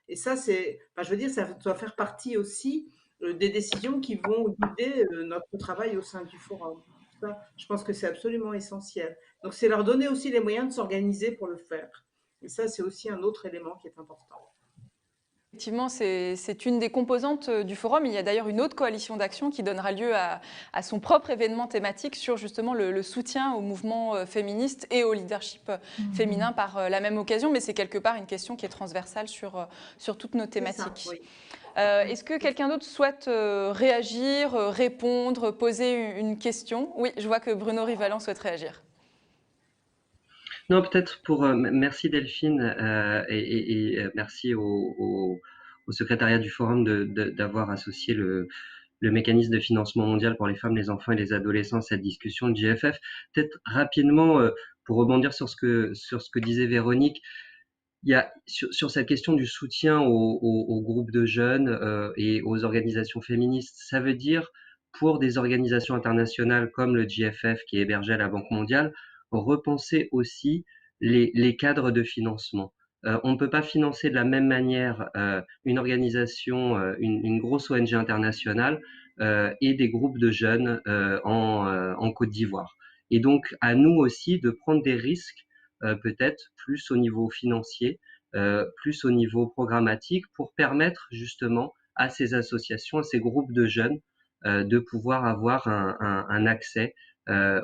Et ça, c'est, enfin, je veux dire, ça doit faire partie aussi des décisions qui vont guider notre travail au sein du forum. Ça, je pense que c'est absolument essentiel. Donc, c'est leur donner aussi les moyens de s'organiser pour le faire. Et ça, c'est aussi un autre élément qui est important. Effectivement, c'est une des composantes du forum. Il y a d'ailleurs une autre coalition d'action qui donnera lieu à son propre événement thématique sur justement le soutien au mouvement féministe et au leadership féminin par la même occasion, mais c'est quelque part une question qui est transversale sur toutes nos thématiques. Ça, oui. Est-ce que quelqu'un d'autre souhaite réagir, répondre, poser une question? Oui, je vois que Bruno Rivalan souhaite réagir. Non, peut-être pour merci Delphine et merci au secrétariat du forum d'avoir associé le mécanisme de financement mondial pour les femmes, les enfants et les adolescents à cette discussion de JFF. Peut-être rapidement pour rebondir sur ce que disait Véronique. Il y a sur cette question du soutien aux groupes de jeunes et aux organisations féministes, ça veut dire pour des organisations internationales comme le JFF qui est hébergé à la Banque mondiale, repenser aussi les cadres de financement. On ne peut pas financer de la même manière une organisation, une grosse ONG internationale et des groupes de jeunes en Côte d'Ivoire. Et donc à nous aussi de prendre des risques peut-être plus au niveau financier, plus au niveau programmatique, pour permettre justement à ces associations, à ces groupes de jeunes, de pouvoir avoir un accès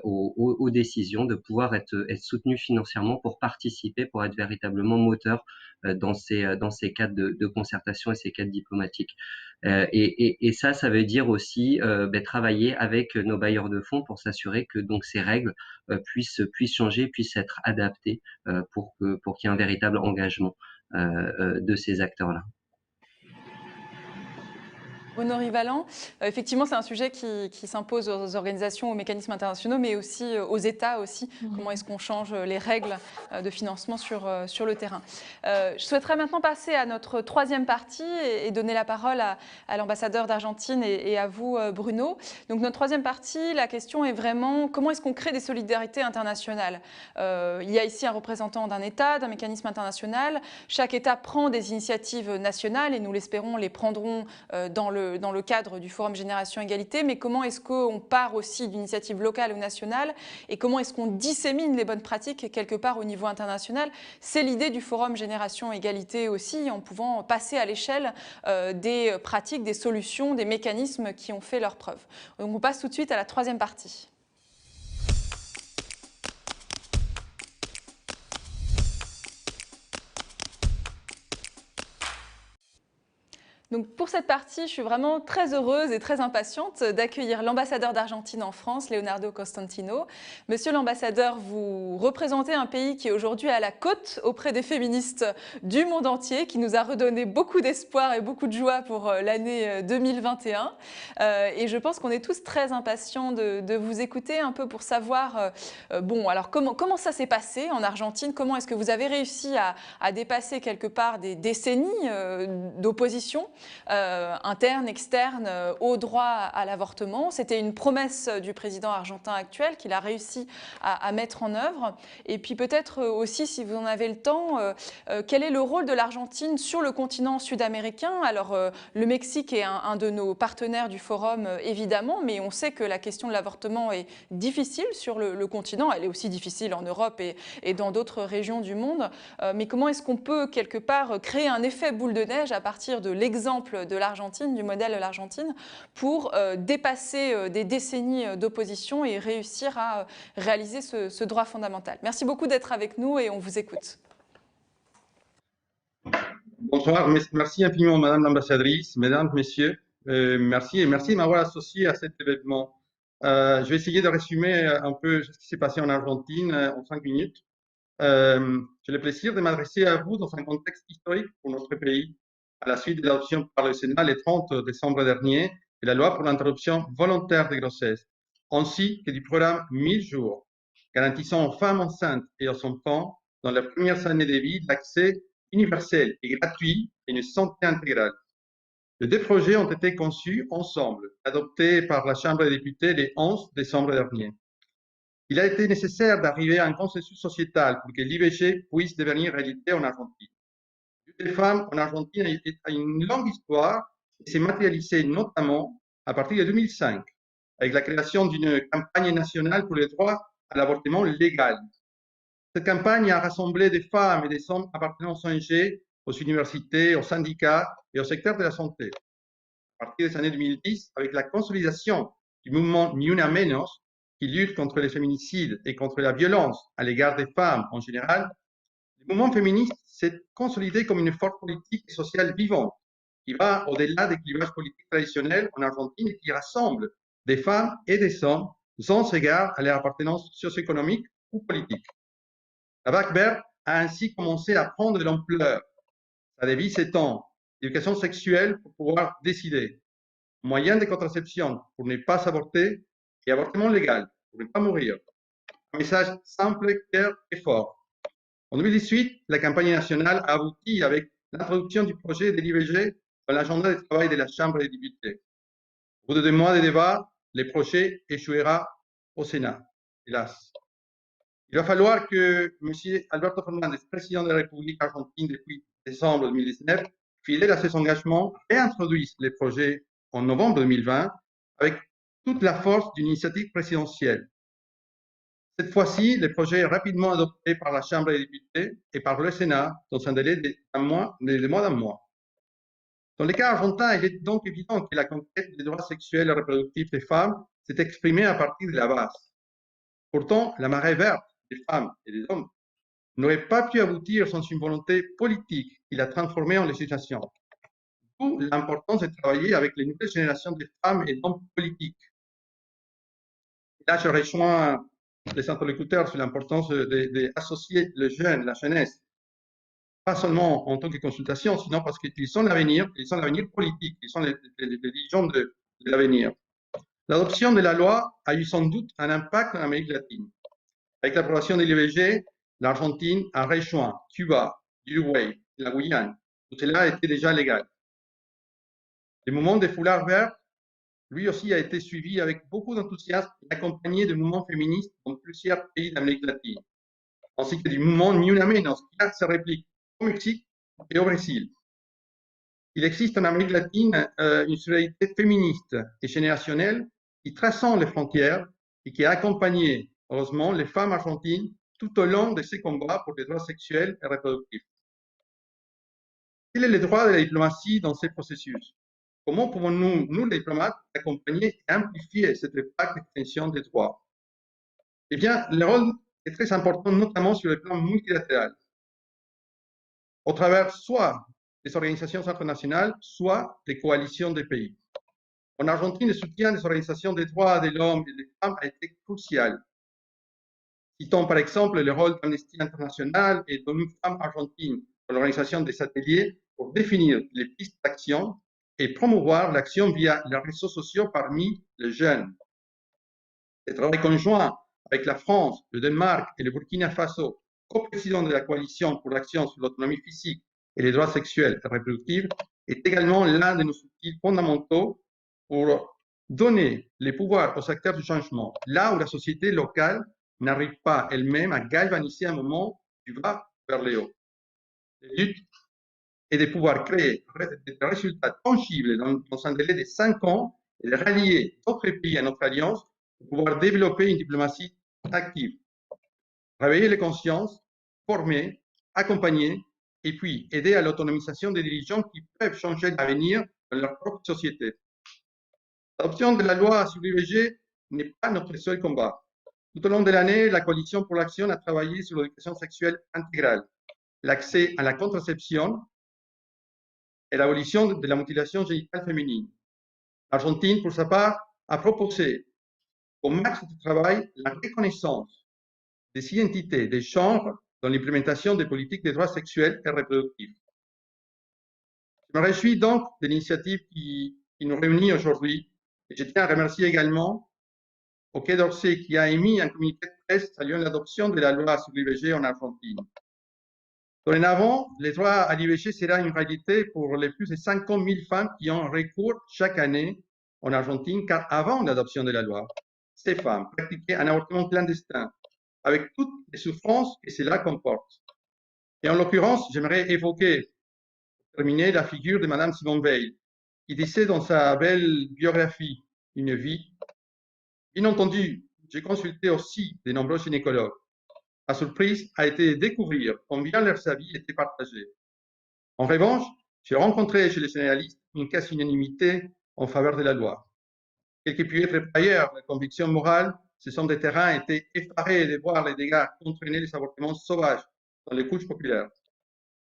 aux décisions, de pouvoir être soutenus financièrement pour participer, pour être véritablement moteur dans ces cadres de concertation et ces cadres diplomatiques. Et ça veut dire aussi travailler avec nos bailleurs de fonds pour s'assurer que donc ces règles puissent changer, puissent être adaptées pour qu'il y ait un véritable engagement de ces acteurs-là. Bruno Rivalan, effectivement, c'est un sujet qui s'impose aux organisations, aux mécanismes internationaux, mais aussi aux États aussi. Comment est-ce qu'on change les règles de financement sur le terrain? Je souhaiterais maintenant passer à notre troisième partie et donner la parole à l'ambassadeur d'Argentine et à vous, Bruno. Donc, notre troisième partie, la question est vraiment comment est-ce qu'on crée des solidarités internationales? Il y a ici un représentant d'un État, d'un mécanisme international. Chaque État prend des initiatives nationales et nous l'espérons les prendront dans le cadre du Forum Génération Égalité, mais comment est-ce qu'on part aussi d'initiatives locales ou nationales et comment est-ce qu'on dissémine les bonnes pratiques quelque part au niveau international? C'est l'idée du Forum Génération Égalité aussi, en pouvant passer à l'échelle des pratiques, des solutions, des mécanismes qui ont fait leurs preuves. Donc on passe tout de suite à la troisième partie. Donc pour cette partie, je suis vraiment très heureuse et très impatiente d'accueillir l'ambassadeur d'Argentine en France, Leonardo Costantino. Monsieur l'ambassadeur, vous représentez un pays qui est aujourd'hui à la côte auprès des féministes du monde entier, qui nous a redonné beaucoup d'espoir et beaucoup de joie pour l'année 2021. Et je pense qu'on est tous très impatients de vous écouter un peu pour savoir, bon, alors comment ça s'est passé en Argentine? Comment est-ce que vous avez réussi à dépasser quelque part des décennies d'opposition interne, externe, au droit à l'avortement? C'était une promesse du président argentin actuel qu'il a réussi à mettre en œuvre. Et puis peut-être aussi, si vous en avez le temps, quel est le rôle de l'Argentine sur le continent sud-américain? Alors, le Mexique est un de nos partenaires du forum, évidemment, mais on sait que la question de l'avortement est difficile sur le continent. Elle est aussi difficile en Europe et dans d'autres régions du monde. Mais comment est-ce qu'on peut, quelque part, créer un effet boule de neige à partir de l'exemple de l'Argentine, du modèle de l'Argentine, pour dépasser des décennies d'opposition et réussir à réaliser ce droit fondamental? Merci beaucoup d'être avec nous et on vous écoute. Bonsoir, merci infiniment Madame l'ambassadrice, Mesdames, Messieurs, merci et merci de m'avoir associé à cet événement. Je vais essayer de résumer un peu ce qui s'est passé en Argentine en 5 minutes. J'ai le plaisir de m'adresser à vous dans un contexte historique pour notre pays, à la suite de l'adoption par le Sénat le 30 décembre dernier de la loi pour l'interruption volontaire des grossesses, ainsi que du programme 1000 jours, garantissant aux femmes enceintes et aux enfants, dans leurs premières années de vie, l'accès universel et gratuit à une santé intégrale. Les deux projets ont été conçus ensemble, adoptés par la Chambre des députés le 11 décembre dernier. Il a été nécessaire d'arriver à un consensus sociétal pour que l'IVG puisse devenir réalité en Argentine. Les femmes en Argentine a une longue histoire et s'est matérialisée notamment à partir de 2005, avec la création d'une campagne nationale pour le droit à l'avortement légal. Cette campagne a rassemblé des femmes et des hommes appartenant aux ONG, aux universités, aux syndicats et au secteur de la santé. À partir des années 2010, avec la consolidation du mouvement Ni Una Menos, qui lutte contre les féminicides et contre la violence à l'égard des femmes en général, le mouvement féministe s'est consolidé comme une force politique et sociale vivante, qui va au-delà des clivages politiques traditionnels en Argentine et qui rassemble des femmes et des hommes sans égard à leur appartenance socio-économique ou politique. La vague verte a ainsi commencé à prendre de l'ampleur. Sa devise étant l'éducation sexuelle pour pouvoir décider, moyen de contraception pour ne pas avorter et avortement légal pour ne pas mourir. Un message simple, clair et fort. En 2018, la campagne nationale a abouti avec l'introduction du projet de l'IVG dans l'agenda de travail de la Chambre des députés. Au bout de 2 mois de débat, le projet échouera au Sénat, hélas. Il va falloir que M. Alberto Fernández, président de la République argentine depuis décembre 2019, fidèle à ses engagements, réintroduise les projets en novembre 2020 avec toute la force d'une initiative présidentielle. Cette fois-ci, le projet est rapidement adopté par la Chambre des députés et par le Sénat dans un délai de moins d'un mois. Dans le cas argentin, il est donc évident que la conquête des droits sexuels et reproductifs des femmes s'est exprimée à partir de la base. Pourtant, la marée verte des femmes et des hommes n'aurait pas pu aboutir sans une volonté politique qui l'a transformée en législation. D'où l'importance de travailler avec les nouvelles générations de femmes et d'hommes politiques. Et là, je rejoins les interlocuteurs sur l'importance d'associer les jeunes, la jeunesse, pas seulement en tant que consultation, sinon parce qu'ils sont l'avenir, ils sont l'avenir politique, ils sont les dirigeants de l'avenir. L'adoption de la loi a eu sans doute un impact en Amérique latine. Avec l'approbation de l'IVG, l'Argentine a rejoint Cuba, l'Uruguay, la Guyane, où cela était déjà légal. Le mouvement des foulards verts, lui aussi, a été suivi avec beaucoup d'enthousiasme et accompagné de mouvements féministes dans plusieurs pays d'Amérique latine, ainsi que du mouvement Ni Una Menos, qui a sa réplique au Mexique et au Brésil. Il existe en Amérique latine une solidarité féministe et générationnelle qui transcende les frontières et qui a accompagné, heureusement, les femmes argentines tout au long de ces combats pour les droits sexuels et reproductifs. Quel est le droit de la diplomatie dans ces processus? Comment pouvons-nous, nous les diplomates, accompagner et amplifier cette vague d'extension des droits? Eh bien, le rôle est très important, notamment sur le plan multilatéral, au travers soit des organisations internationales, soit des coalitions des pays. En Argentine, le soutien des organisations des droits de l'homme et des femmes a été crucial. Citons par exemple le rôle d'Amnesty International et d'ONU Femmes Argentine dans l'organisation des ateliers pour définir les pistes d'action et promouvoir l'action via les réseaux sociaux parmi les jeunes. Le travail conjoint avec la France, le Danemark et le Burkina Faso, co-président de la coalition pour l'action sur l'autonomie physique et les droits sexuels et reproductifs, est également l'un de nos outils fondamentaux pour donner les pouvoirs aux acteurs du changement, là où la société locale n'arrive pas elle-même à galvaniser un moment du bas vers le haut. Le but est de pouvoir créer des résultats tangibles dans un délai de 5 ans et de rallier d'autres pays à notre alliance pour pouvoir développer une diplomatie active, réveiller les consciences, former, accompagner et puis aider à l'autonomisation des dirigeants qui peuvent changer l'avenir de leur propre société. L'adoption de la loi sur l'IVG n'est pas notre seul combat. Tout au long de l'année, la Coalition pour l'Action a travaillé sur l'éducation sexuelle intégrale, l'accès à la contraception et l'abolition de la mutilation génitale féminine. L'Argentine, pour sa part, a proposé comme axe de travail la reconnaissance des identités des genres dans l'implémentation des politiques de droits sexuels et reproductifs. Je me réjouis donc de l'initiative qui nous réunit aujourd'hui et je tiens à remercier également au Quai d'Orsay qui a émis un communiqué de presse saluant l'adoption de la loi sur l'IVG en Argentine. Dorénavant, le droit à l'IVG sera une réalité pour les plus de 50 000 femmes qui ont recours chaque année en Argentine, car avant l'adoption de la loi, ces femmes pratiquaient un avortement clandestin, avec toutes les souffrances que cela comporte. Et en l'occurrence, j'aimerais évoquer, pour terminer, la figure de Madame Simone Veil, qui disait dans sa belle biographie « Une vie ». Bien entendu, j'ai consulté aussi de nombreux gynécologues. Ma surprise a été de découvrir combien leurs avis étaient partagés. En revanche, j'ai rencontré chez les généralistes une quasi-unanimité en faveur de la loi. Quelle que puisse être par ailleurs la conviction morale, ces hommes de terrain étaient effarés de voir les dégâts qu'entraînaient les avortements sauvages dans les couches populaires.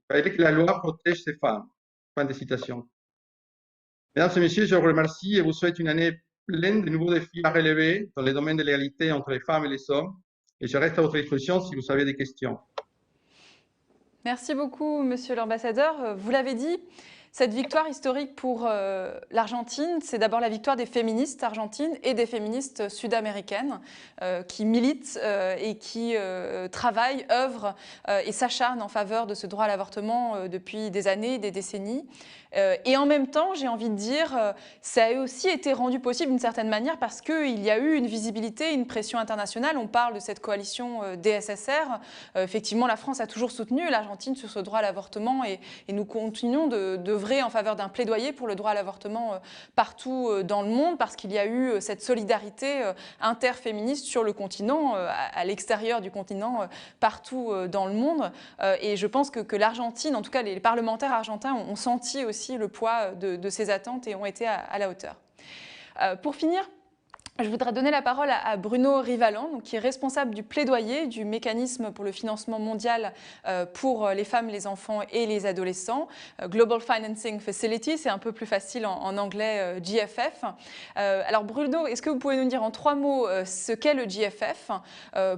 Il fallait que la loi protège ces femmes. Fin de citation. Mesdames et messieurs, je vous remercie et vous souhaite une année pleine de nouveaux défis à relever dans les domaines de l'égalité entre les femmes et les hommes. Et je reste à votre disposition si vous avez des questions. Merci beaucoup, Monsieur l'ambassadeur. Vous l'avez dit, cette victoire historique pour l'Argentine, c'est d'abord la victoire des féministes argentines et des féministes sud-américaines qui militent et qui travaillent, œuvrent et s'acharnent en faveur de ce droit à l'avortement depuis des années, des décennies. Et en même temps, j'ai envie de dire, ça a aussi été rendu possible d'une certaine manière parce qu'il y a eu une visibilité, une pression internationale. On parle de cette coalition DSSR. Effectivement, la France a toujours soutenu l'Argentine sur ce droit à l'avortement et nous continuons d'œuvrer en faveur d'un plaidoyer pour le droit à l'avortement partout dans le monde parce qu'il y a eu cette solidarité interféministe sur le continent, à l'extérieur du continent, partout dans le monde. Et je pense que l'Argentine, en tout cas les parlementaires argentins, ont senti aussi le poids de ces attentes et ont été à la hauteur. Pour finir, je voudrais donner la parole à Bruno Rivalan, donc, qui est responsable du plaidoyer du mécanisme pour le financement mondial pour les femmes, les enfants et les adolescents. Global Financing Facility, c'est un peu plus facile en anglais, GFF. Alors Bruno, est-ce que vous pouvez nous dire en 3 mots ce qu'est le GFF,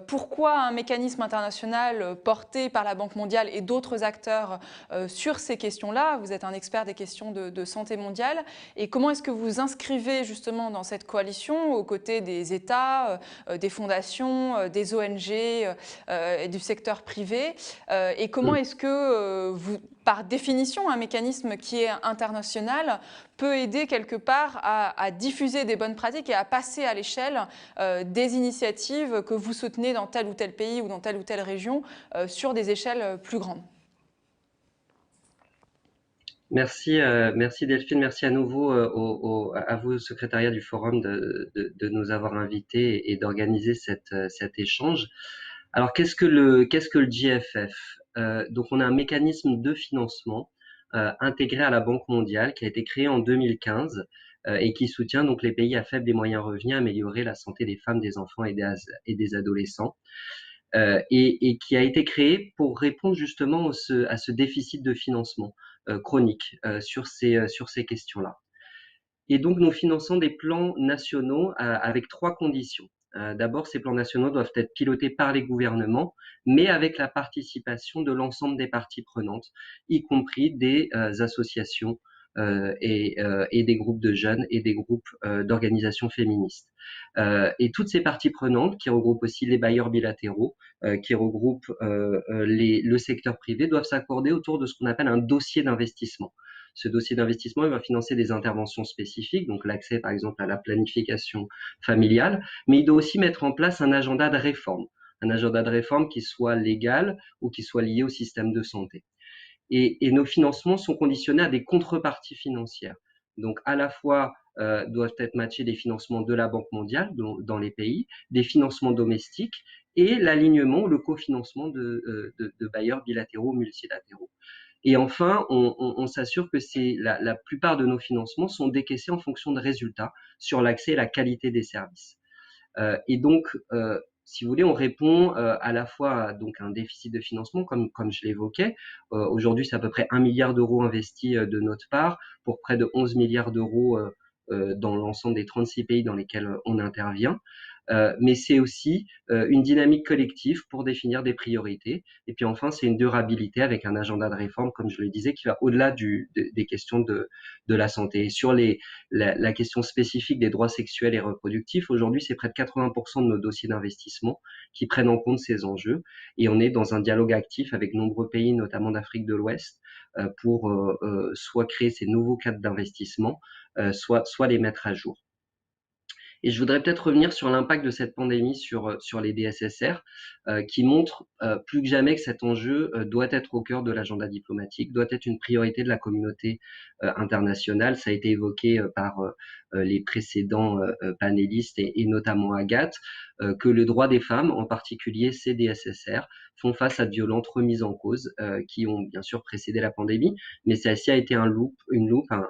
pourquoi un mécanisme international porté par la Banque mondiale et d'autres acteurs sur ces questions-là? Vous êtes un expert des questions de santé mondiale. Et comment est-ce que vous inscrivez justement dans cette coalition aux côtés des États, des fondations, des ONG et du secteur privé. Et comment est-ce que, vous, par définition, un mécanisme qui est international peut aider quelque part à diffuser des bonnes pratiques et à passer à l'échelle des initiatives que vous soutenez dans tel ou tel pays ou dans telle ou telle région sur des échelles plus grandes? Merci, merci Delphine, merci à nouveau à vous, secrétariat du Forum, de nous avoir invités et d'organiser cet échange. Alors, qu'est-ce que le GFF? Donc, on a un mécanisme de financement intégré à la Banque mondiale qui a été créé en 2015 et qui soutient donc les pays à faible et moyen revenu à améliorer la santé des femmes, des enfants et des adolescents. Et qui a été créé pour répondre justement à ce déficit de financement. chronique sur ces questions-là. Et donc, nous finançons des plans nationaux avec 3 conditions. D'abord, ces plans nationaux doivent être pilotés par les gouvernements, mais avec la participation de l'ensemble des parties prenantes, y compris des associations et des groupes de jeunes et des groupes d'organisations féministes. Et toutes ces parties prenantes, qui regroupent aussi les bailleurs bilatéraux, qui regroupent le secteur privé, doivent s'accorder autour de ce qu'on appelle un dossier d'investissement. Ce dossier d'investissement, il va financer des interventions spécifiques, donc l'accès par exemple à la planification familiale, mais il doit aussi mettre en place un agenda de réforme qui soit légal ou qui soit lié au système de santé. Et nos financements sont conditionnés à des contreparties financières. Donc à la fois doivent être matchés des financements de la Banque mondiale dans les pays, des financements domestiques et l'alignement ou le cofinancement de bailleurs bilatéraux ou multilatéraux. Et enfin, on s'assure que la plupart de nos financements sont décaissés en fonction de résultats sur l'accès et la qualité des services. Et donc, si vous voulez, on répond à la fois à donc un déficit de financement, comme je l'évoquais. Aujourd'hui, c'est à peu près 1 milliard d'euros investis de notre part pour près de 11 milliards d'euros dans l'ensemble des 36 pays dans lesquels on intervient. Mais c'est aussi une dynamique collective pour définir des priorités. Et puis enfin, c'est une durabilité avec un agenda de réforme, comme je le disais, qui va au-delà des questions de la santé. Et sur la question spécifique des droits sexuels et reproductifs, aujourd'hui, c'est près de 80% de nos dossiers d'investissement qui prennent en compte ces enjeux. Et on est dans un dialogue actif avec nombreux pays, notamment d'Afrique de l'Ouest, pour soit créer ces nouveaux cadres d'investissement, soit les mettre à jour. Et je voudrais peut-être revenir sur l'impact de cette pandémie sur les DSSR, qui montre plus que jamais que cet enjeu doit être au cœur de l'agenda diplomatique, doit être une priorité de la communauté internationale. Ça a été évoqué par les précédents panélistes et notamment Agathe, que le droit des femmes, en particulier ces DSSR, font face à de violentes remises en cause qui ont bien sûr précédé la pandémie, mais celle-ci a été un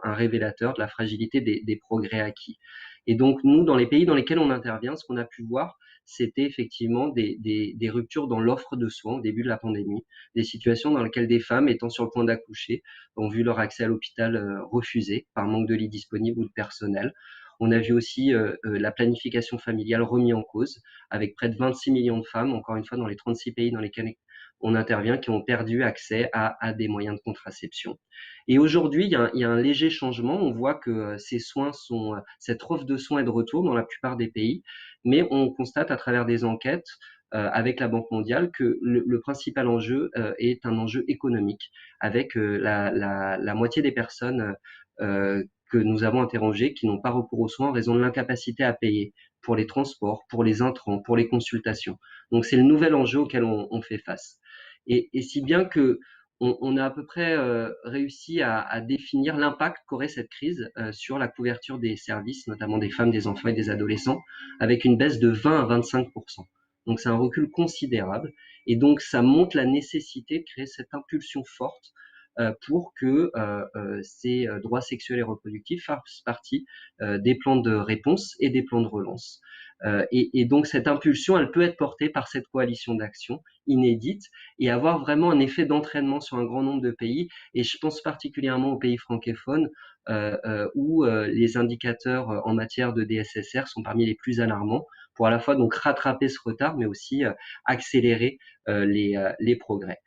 révélateur de la fragilité des progrès acquis. Et donc, nous, dans les pays dans lesquels on intervient, ce qu'on a pu voir, c'était effectivement des ruptures dans l'offre de soins au début de la pandémie, des situations dans lesquelles des femmes étant sur le point d'accoucher ont vu leur accès à l'hôpital refusé par manque de lits disponibles ou de personnel. On a vu aussi la planification familiale remise en cause, avec près de 26 millions de femmes, encore une fois, dans les 36 pays dans lesquels on intervient, qui ont perdu accès à des moyens de contraception. Et aujourd'hui, il y a un léger changement. On voit que cette offre de soins est de retour dans la plupart des pays, mais on constate à travers des enquêtes avec la Banque mondiale que le principal enjeu est un enjeu économique, avec la moitié des personnes que nous avons interrogées qui n'ont pas recours aux soins en raison de l'incapacité à payer pour les transports, pour les intrants, pour les consultations. Donc c'est le nouvel enjeu auquel on fait face. Et si bien que on a à peu près réussi à définir l'impact qu'aurait cette crise sur la couverture des services, notamment des femmes, des enfants et des adolescents, avec une baisse de 20 à 25%. Donc c'est un recul considérable. Et donc ça montre la nécessité de créer cette impulsion forte pour que ces droits sexuels et reproductifs fassent partie des plans de réponse et des plans de relance. Et donc cette impulsion, elle peut être portée par cette coalition d'action inédite et avoir vraiment un effet d'entraînement sur un grand nombre de pays. Et je pense particulièrement aux pays francophones où les indicateurs en matière de DSSR sont parmi les plus alarmants pour à la fois donc rattraper ce retard, mais aussi accélérer les progrès.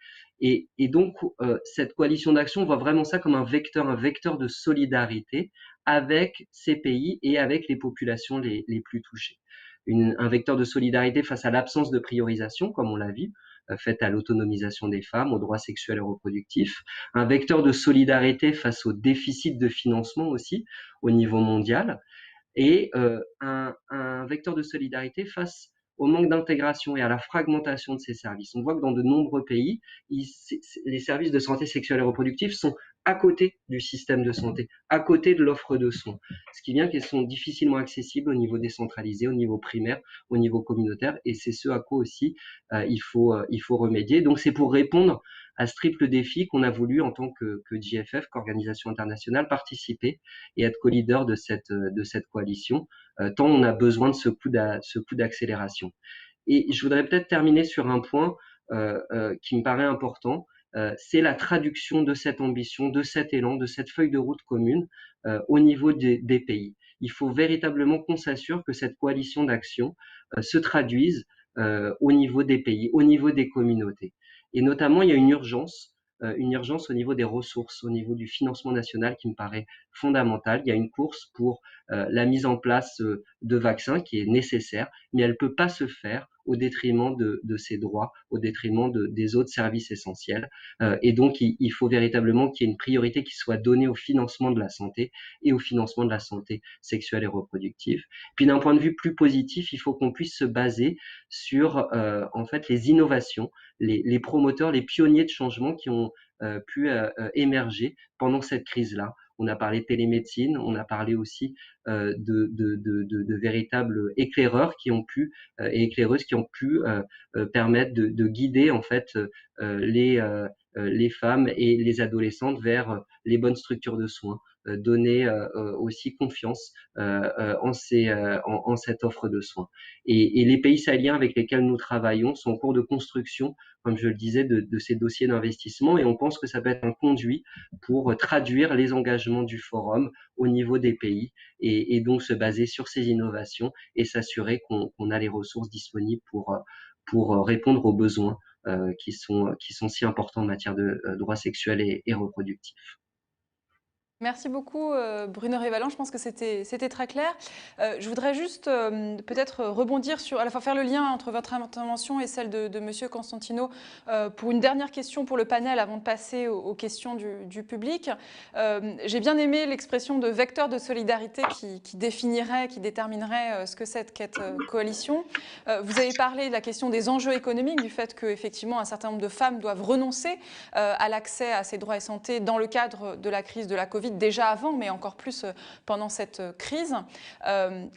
Et donc, cette coalition d'action, on voit vraiment ça comme un vecteur de solidarité avec ces pays et avec les populations les plus touchées. Un vecteur de solidarité face à l'absence de priorisation, comme on l'a vu, faite à l'autonomisation des femmes, aux droits sexuels et reproductifs. Un vecteur de solidarité face au déficit de financement aussi, au niveau mondial. Et un vecteur de solidarité face au manque d'intégration et à la fragmentation de ces services. On voit que dans de nombreux pays, les services de santé sexuelle et reproductive sont à côté du système de santé, à côté de l'offre de soins, ce qui vient qu'elles sont difficilement accessibles au niveau décentralisé, au niveau primaire, au niveau communautaire, et c'est ce à quoi aussi il faut remédier. Donc c'est pour répondre à ce triple défi qu'on a voulu, en tant que GFF, qu'organisation internationale, participer et être co-leader de cette coalition, tant on a besoin de ce coup d'accélération. Et je voudrais peut-être terminer sur un point qui me paraît important, c'est la traduction de cette ambition, de cet élan, de cette feuille de route commune au niveau des pays. Il faut véritablement qu'on s'assure que cette coalition d'action se traduise au niveau des pays, au niveau des communautés. Et notamment, il y a une urgence au niveau des ressources, au niveau du financement national qui me paraît fondamentale. Il y a une course pour la mise en place de vaccins qui est nécessaire, mais elle ne peut pas se faire au détriment de ces droits, au détriment des autres services essentiels. Et donc, il faut véritablement qu'il y ait une priorité qui soit donnée au financement de la santé et au financement de la santé sexuelle et reproductive. Puis d'un point de vue plus positif, il faut qu'on puisse se baser sur en fait les innovations, les promoteurs, les pionniers de changement qui ont pu émerger pendant cette crise-là. On a parlé de télémédecine, on a parlé aussi de véritables éclaireurs qui ont pu et éclaireuses qui ont pu permettre de guider en fait les femmes et les adolescentes vers les bonnes structures de soins, donner aussi confiance en cette offre de soins. Et les pays sahéliens avec lesquels nous travaillons sont en cours de construction, comme je le disais, de ces dossiers d'investissement, et on pense que ça peut être un conduit pour traduire les engagements du forum au niveau des pays et donc se baser sur ces innovations et s'assurer qu'on a les ressources disponibles pour répondre aux besoins qui sont si importants en matière de droits sexuels et reproductifs. Merci beaucoup Bruno Révalant, je pense que c'était très clair. Je voudrais juste peut-être rebondir sur, à la fois faire le lien entre votre intervention et celle de Monsieur Constantino pour une dernière question pour le panel avant de passer aux questions du public. J'ai bien aimé l'expression de vecteur de solidarité qui déterminerait ce que c'est qu'être coalition. Vous avez parlé de la question des enjeux économiques, du fait qu'effectivement un certain nombre de femmes doivent renoncer à l'accès à ces droits et santé dans le cadre de la crise de la Covid, déjà avant, mais encore plus pendant cette crise.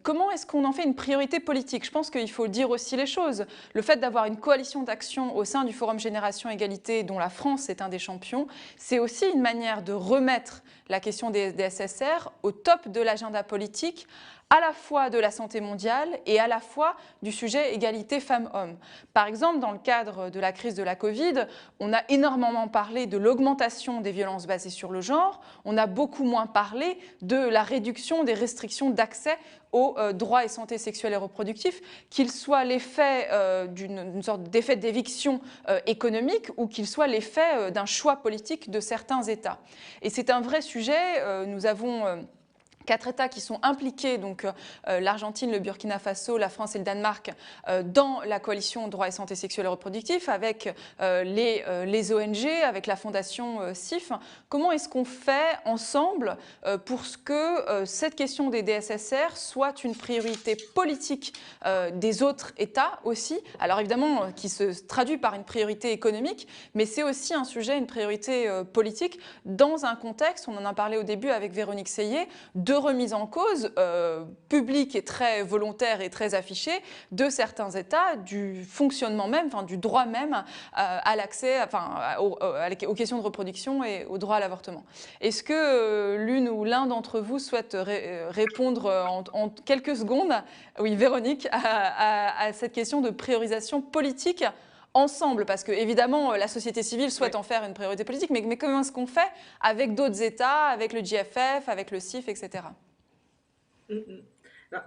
Comment est-ce qu'on en fait une priorité politique? Je pense qu'il faut dire aussi les choses. Le fait d'avoir une coalition d'action au sein du Forum Génération Égalité, dont la France est un des champions, c'est aussi une manière de remettre la question des SSR au top de l'agenda politique, à la fois de la santé mondiale et à la fois du sujet égalité femmes-hommes. Par exemple, dans le cadre de la crise de la Covid, on a énormément parlé de l'augmentation des violences basées sur le genre, on a beaucoup moins parlé de la réduction des restrictions d'accès aux droits et santé sexuelle et reproductive, qu'il soit l'effet d'une sorte d'effet d'éviction économique ou qu'il soit l'effet d'un choix politique de certains États. Et c'est un vrai sujet, nous avons 4 États qui sont impliqués, donc l'Argentine, le Burkina Faso, la France et le Danemark, dans la coalition droits et santé sexuelle et reproductif, avec les ONG, avec la fondation CIF. Comment est-ce qu'on fait ensemble pour que cette question des DSSR soit une priorité politique des autres États aussi? Alors évidemment, qui se traduit par une priorité économique, mais c'est aussi un sujet, une priorité politique, dans un contexte, on en a parlé au début avec Véronique Seyé, de remise en cause publique et très volontaire et très affichée de certains États, du fonctionnement même, enfin, du droit même à l'accès, enfin, aux questions de reproduction et au droit à l'avortement. Est-ce que l'une ou l'un d'entre vous souhaite répondre en quelques secondes, oui Véronique, à cette question de priorisation politique ensemble, parce que évidemment la société civile souhaite en faire une priorité politique, mais comment est-ce qu'on fait avec d'autres États, avec le GFF, avec le CIF, etc.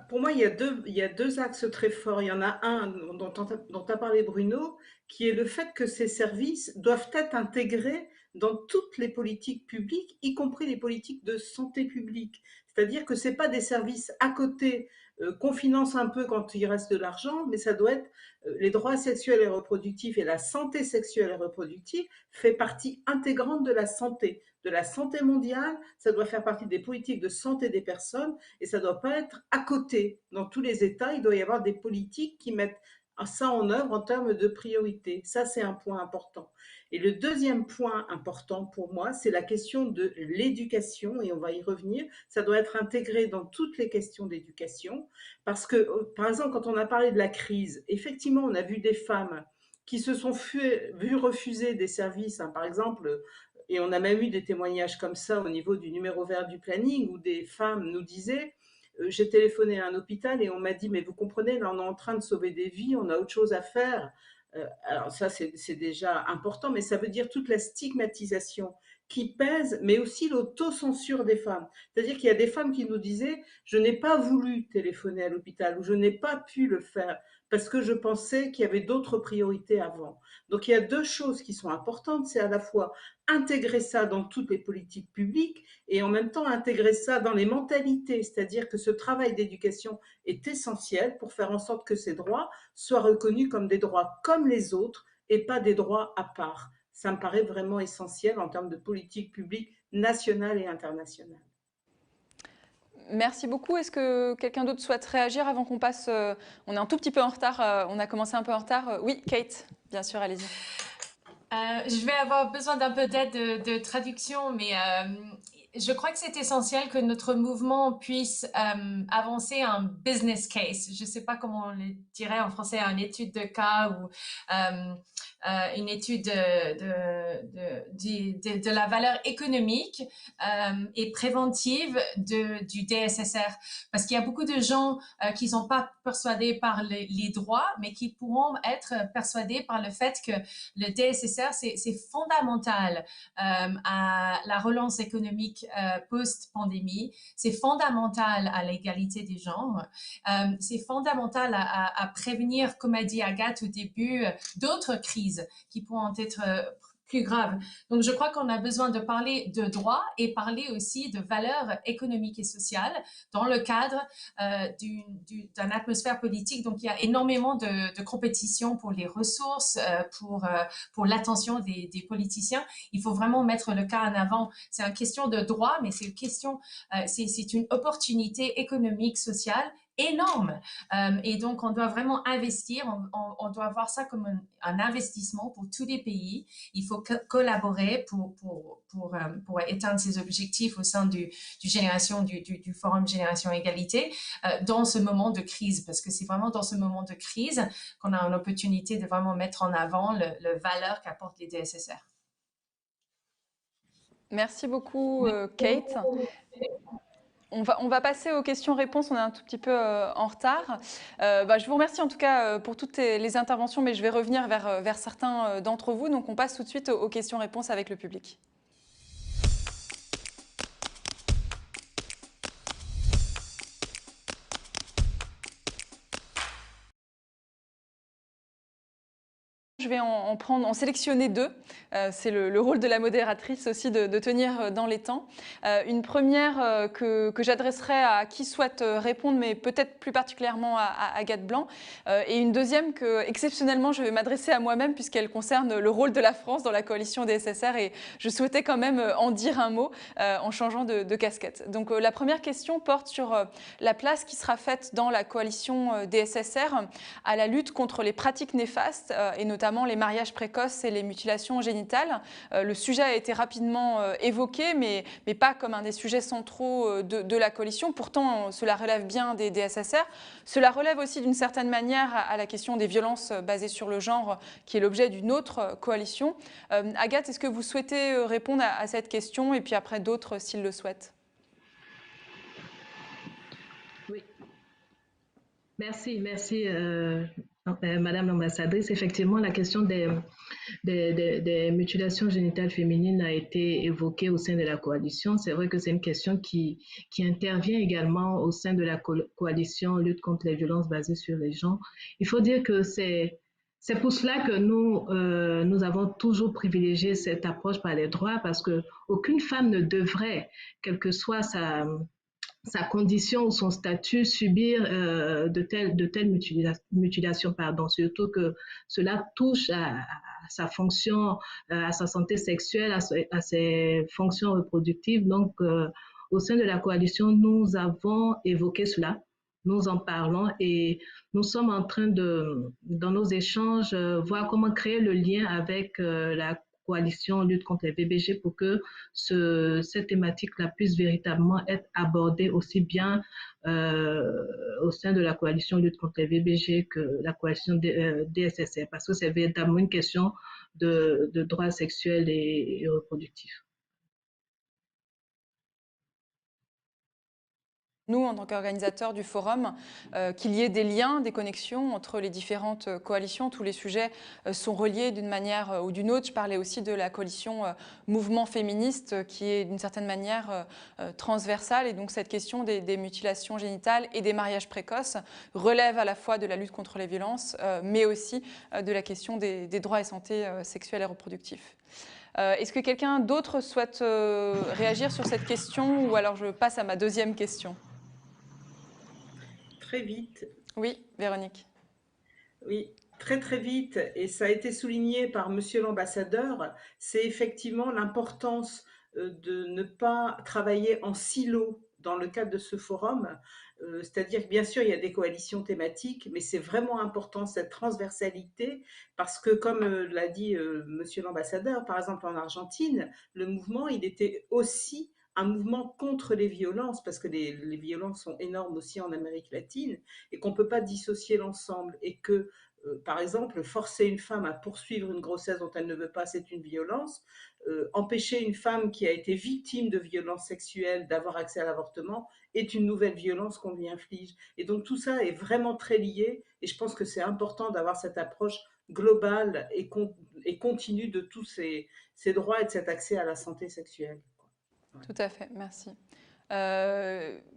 Pour moi, il y a deux axes très forts. Il y en a un dont a parlé Bruno, qui est le fait que ces services doivent être intégrés dans toutes les politiques publiques, y compris les politiques de santé publique. C'est-à-dire que ce n'est pas des services à côté qu'on finance un peu quand il reste de l'argent, mais ça doit être les droits sexuels et reproductifs et la santé sexuelle et reproductive fait partie intégrante de la santé mondiale, ça doit faire partie des politiques de santé des personnes et ça ne doit pas être à côté. Dans tous les États, il doit y avoir des politiques qui mettent ça en œuvre en termes de priorité. Ça, c'est un point important. Et le deuxième point important pour moi, c'est la question de l'éducation, et on va y revenir. Ça doit être intégré dans toutes les questions d'éducation, parce que, par exemple, quand on a parlé de la crise, effectivement, on a vu des femmes qui se sont vues refuser des services, hein, par exemple, et on a même eu des témoignages comme ça au niveau du numéro vert du planning, où des femmes nous disaient j'ai téléphoné à un hôpital et on m'a dit mais vous comprenez, là on est en train de sauver des vies, on a autre chose à faire. Alors ça, c'est déjà important, mais ça veut dire toute la stigmatisation qui pèse, mais aussi l'autocensure des femmes. C'est-à-dire qu'il y a des femmes qui nous disaient « je n'ai pas voulu téléphoner à l'hôpital » ou « je n'ai pas pu le faire parce que je pensais qu'il y avait d'autres priorités avant ». Donc il y a deux choses qui sont importantes, c'est à la fois intégrer ça dans toutes les politiques publiques et en même temps intégrer ça dans les mentalités, c'est-à-dire que ce travail d'éducation est essentiel pour faire en sorte que ces droits soient reconnus comme des droits comme les autres et pas des droits à part. Ça me paraît vraiment essentiel en termes de politique publique nationale et internationale. Merci beaucoup. Est-ce que quelqu'un d'autre souhaite réagir avant qu'on passe on est un tout petit peu en retard, on a commencé un peu en retard. Oui, Kate, bien sûr, allez-y. Je vais avoir besoin d'un peu d'aide de traduction, mais je crois que c'est essentiel que notre mouvement puisse avancer un business case. Je ne sais pas comment on le dirait en français, une étude de cas ou une étude de la valeur économique et préventive du DSSR. Parce qu'il y a beaucoup de gens qui ne sont pas persuadés par les droits, mais qui pourront être persuadés par le fait que le DSSR, c'est fondamental à la relance économique post-pandémie, c'est fondamental à l'égalité des genres, c'est fondamental à prévenir, comme a dit Agathe au début, d'autres crises qui pourront être plus graves. Donc, je crois qu'on a besoin de parler de droits et parler aussi de valeurs économiques et sociales dans le cadre d'une atmosphère politique. Donc, il y a énormément de compétition pour les ressources, pour l'attention des politiciens. Il faut vraiment mettre le cas en avant. C'est une question de droit, mais c'est une opportunité économique, sociale énorme. Et donc, on doit vraiment investir, on doit voir ça comme un investissement pour tous les pays. Il faut collaborer pour atteindre ces objectifs au sein du Forum Génération Égalité dans ce moment de crise, parce que c'est vraiment dans ce moment de crise qu'on a une opportunité de vraiment mettre en avant le valeur qu'apportent les DSSR. Merci beaucoup, Kate. On va passer aux questions-réponses, on est un tout petit peu en retard. Je vous remercie en tout cas pour toutes les interventions, mais je vais revenir vers certains d'entre vous. Donc on passe tout de suite aux questions-réponses avec le public. Je vais en sélectionner deux. C'est le rôle de la modératrice aussi de tenir dans les temps. Une première que j'adresserai à qui souhaite répondre, mais peut-être plus particulièrement à Agathe Blanc. Et une deuxième que, exceptionnellement, je vais m'adresser à moi-même puisqu'elle concerne le rôle de la France dans la coalition DSSR. Et je souhaitais quand même en dire un mot en changeant de casquette. Donc la première question porte sur la place qui sera faite dans la coalition DSSR à la lutte contre les pratiques néfastes et notamment les mariages précoces et les mutilations génitales. Le sujet a été rapidement évoqué, mais pas comme un des sujets centraux de la coalition. Pourtant, cela relève bien des DSSR. Cela relève aussi d'une certaine manière à la question des violences basées sur le genre, qui est l'objet d'une autre coalition. Agathe, est-ce que vous souhaitez répondre à cette question et puis après d'autres s'ils le souhaitent? Oui. Merci. Madame l'ambassadrice, effectivement, la question des mutilations génitales féminines a été évoquée au sein de la coalition. C'est vrai que c'est une question qui intervient également au sein de la coalition lutte contre les violences basées sur les genres. Il faut dire que c'est pour cela que nous avons toujours privilégié cette approche par les droits, parce que aucune femme ne devrait, quelle que soit sa condition ou son statut, subir de telles mutilations, surtout que cela touche à sa fonction, à sa santé sexuelle, à ses fonctions reproductives. Donc, au sein de la coalition, nous avons évoqué cela, nous en parlons et nous sommes en train dans nos échanges, voir comment créer le lien avec la coalition lutte contre les VBG pour que cette thématique-là puisse véritablement être abordée aussi bien au sein de la coalition lutte contre les VBG que la coalition DSSR, parce que c'est véritablement une question de droits sexuels et reproductifs. nous, en tant qu'organisateurs du forum, qu'il y ait des liens, des connexions entre les différentes coalitions. Tous les sujets sont reliés d'une manière ou d'une autre. Je parlais aussi de la coalition mouvement féministe qui est d'une certaine manière transversale. Et donc cette question des mutilations génitales et des mariages précoces relève à la fois de la lutte contre les violences, mais aussi de la question des droits et santé sexuelle et reproductifs. Est-ce que quelqu'un d'autre souhaite réagir sur cette question ou alors je passe à ma deuxième question? Très vite. Oui, Véronique. Oui, très vite, et ça a été souligné par Monsieur l'ambassadeur, c'est effectivement l'importance de ne pas travailler en silo dans le cadre de ce forum. C'est-à-dire que bien sûr, il y a des coalitions thématiques, mais c'est vraiment important cette transversalité parce que, comme l'a dit Monsieur l'ambassadeur, par exemple en Argentine, le mouvement, il était aussi un mouvement contre les violences, parce que les violences sont énormes aussi en Amérique latine, et qu'on ne peut pas dissocier l'ensemble, et que par exemple, forcer une femme à poursuivre une grossesse dont elle ne veut pas, c'est une violence. Empêcher une femme qui a été victime de violences sexuelles d'avoir accès à l'avortement est une nouvelle violence qu'on lui inflige. Et donc tout ça est vraiment très lié, et je pense que c'est important d'avoir cette approche globale et continue de tous ces droits et de cet accès à la santé sexuelle. Tout à fait, merci.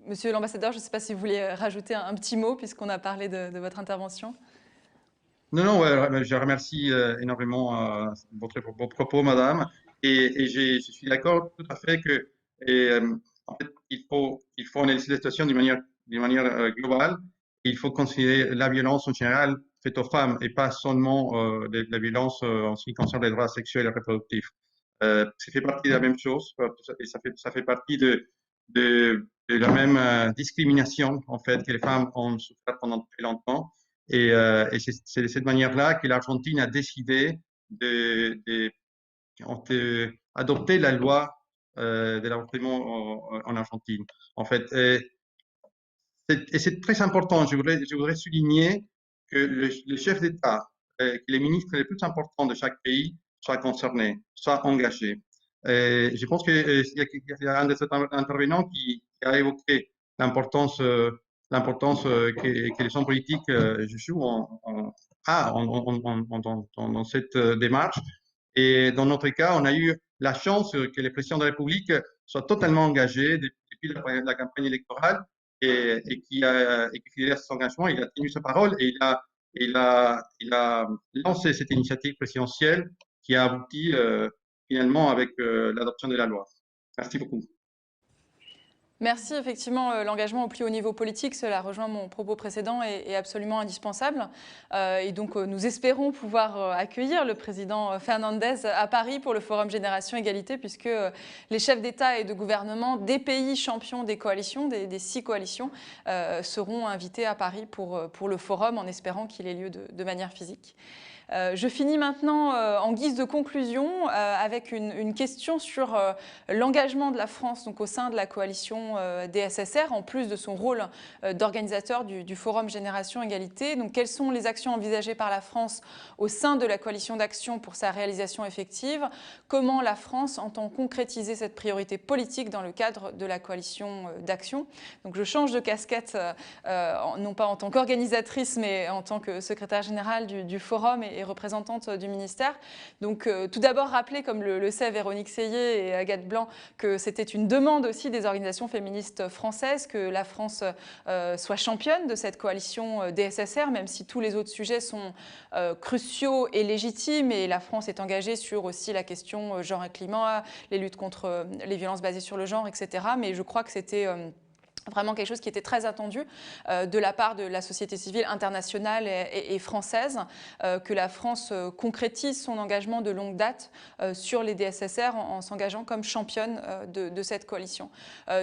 Monsieur l'ambassadeur, je ne sais pas si vous voulez rajouter un petit mot puisqu'on a parlé de votre intervention. Non, je remercie énormément vos propos, madame, et je suis d'accord tout à fait que en fait, il faut analyser la situation d'une manière globale. Il faut considérer la violence en général faite aux femmes et pas seulement la violence en ce qui concerne les droits sexuels et reproductifs. Ça fait partie de la même chose et ça fait partie de la même discrimination en fait que les femmes ont souffert pendant très longtemps. Et c'est de cette manière-là que l'Argentine a décidé d'adopter la loi de l'avortement en Argentine. En fait, et c'est très important. Je voudrais souligner que le chef d'État, que les ministres les plus importants de chaque pays soient concernés, soient engagés. Je pense qu'il y a un de ces intervenants qui a évoqué l'importance que les hommes politiques jouent dans cette démarche. Et dans notre cas, on a eu la chance que le président de la République soit totalement engagé depuis la campagne électorale et qui a cet engagement, il a tenu sa parole et il a lancé cette initiative présidentielle qui a abouti finalement avec l'adoption de la loi. Merci beaucoup. Merci. Effectivement, l'engagement au plus haut niveau politique, cela rejoint mon propos précédent, est absolument indispensable. Et donc, nous espérons pouvoir accueillir le président Fernandez à Paris pour le Forum Génération Égalité, puisque les chefs d'État et de gouvernement des pays champions des coalitions, des 6 coalitions, seront invités à Paris pour le forum, en espérant qu'il ait lieu de manière physique. Je finis maintenant en guise de conclusion avec une question sur l'engagement de la France donc, au sein de la coalition DSSR, en plus de son rôle d'organisateur du Forum Génération Égalité. Donc, quelles sont les actions envisagées par la France au sein de la coalition d'action pour sa réalisation effective? Comment la France entend concrétiser cette priorité politique dans le cadre de la coalition d'action? Donc, je change de casquette, non pas en tant qu'organisatrice, mais en tant que secrétaire générale du Forum et représentante du ministère. Donc tout d'abord rappeler, comme le sait Véronique Seyé et Agathe Blanc, que c'était une demande aussi des organisations féministes françaises que la France soit championne de cette coalition DSSR, même si tous les autres sujets sont cruciaux et légitimes, et la France est engagée sur aussi la question genre et climat, les luttes contre les violences basées sur le genre, etc. Mais je crois que c'était vraiment quelque chose qui était très attendu de la part de la société civile internationale et française, que la France concrétise son engagement de longue date sur les DSSR en s'engageant comme championne de cette coalition.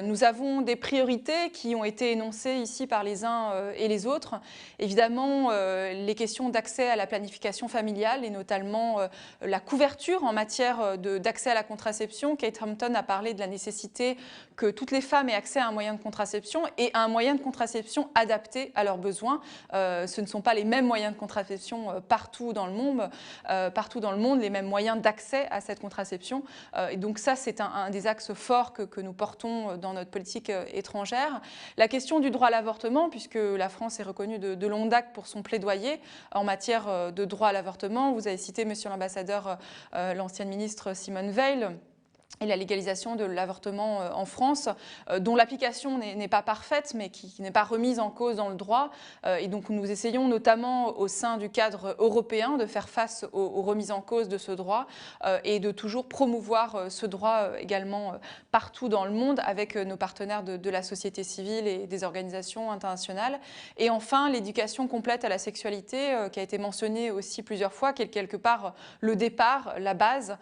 Nous avons des priorités qui ont été énoncées ici par les uns et les autres. Évidemment, les questions d'accès à la planification familiale et notamment la couverture en matière d'accès à la contraception. Kate Hampton a parlé de la nécessité que toutes les femmes aient accès à un moyen de contraception et à un moyen de contraception adapté à leurs besoins. Ce ne sont pas les mêmes moyens de contraception partout dans le monde, les mêmes moyens d'accès à cette contraception. Et donc ça, c'est un des axes forts que nous portons dans notre politique étrangère. La question du droit à l'avortement, puisque la France est reconnue de longue date pour son plaidoyer en matière de droit à l'avortement. Vous avez cité, monsieur l'ambassadeur, l'ancienne ministre Simone Veil, et la légalisation de l'avortement en France, dont l'application n'est pas parfaite, mais qui n'est pas remise en cause dans le droit. Et donc nous essayons notamment au sein du cadre européen de faire face aux remises en cause de ce droit et de toujours promouvoir ce droit également partout dans le monde avec nos partenaires de la société civile et des organisations internationales. Et enfin, l'éducation complète à la sexualité, qui a été mentionnée aussi plusieurs fois, qui est quelque part le départ, la base,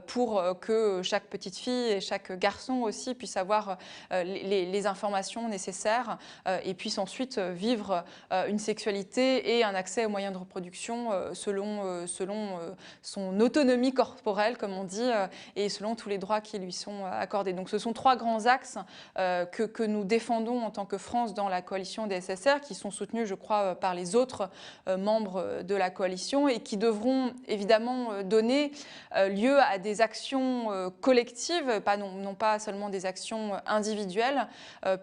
pour que chaque petite fille et chaque garçon aussi puisse avoir les informations nécessaires et puisse ensuite vivre une sexualité et un accès aux moyens de reproduction selon son autonomie corporelle, comme on dit, et selon tous les droits qui lui sont accordés. Donc ce sont trois grands axes que nous défendons en tant que France dans la coalition des SSR, qui sont soutenus, je crois, par les autres membres de la coalition et qui devront évidemment donner lieu à des actions collectives, non pas seulement des actions individuelles,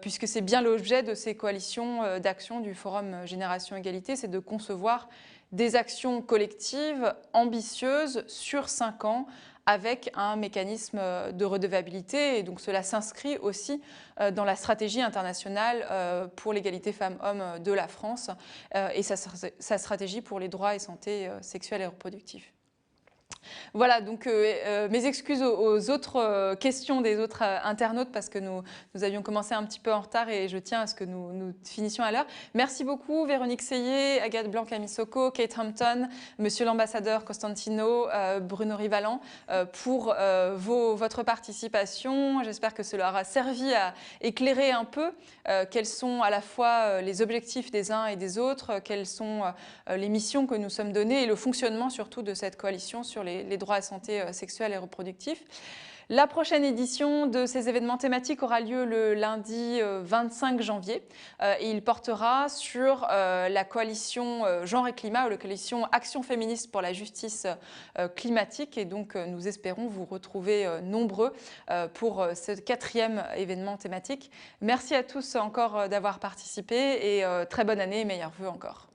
puisque c'est bien l'objet de ces coalitions d'action du Forum Génération Égalité, c'est de concevoir des actions collectives ambitieuses sur 5 ans avec un mécanisme de redevabilité. Et donc cela s'inscrit aussi dans la stratégie internationale pour l'égalité femmes-hommes de la France et sa stratégie pour les droits et santé sexuelle et reproductive. Voilà, donc mes excuses aux autres questions des autres internautes parce que nous avions commencé un petit peu en retard et je tiens à ce que nous finissions à l'heure. Merci beaucoup Véronique Seyé, Agathe Blanc-Camisoko, Kate Hampton, monsieur l'ambassadeur Costantino, Bruno Rivalan pour votre participation. J'espère que cela aura servi à éclairer un peu quels sont à la fois les objectifs des uns et des autres, quelles sont les missions que nous sommes données et le fonctionnement surtout de cette coalition sur les droits à santé sexuelle et reproductifs. La prochaine édition de ces événements thématiques aura lieu le lundi 25 janvier et il portera sur la coalition Genre et Climat ou la coalition Action féministe pour la justice climatique et donc nous espérons vous retrouver nombreux pour ce 4e événement thématique. Merci à tous encore d'avoir participé et très bonne année et meilleurs vœux encore.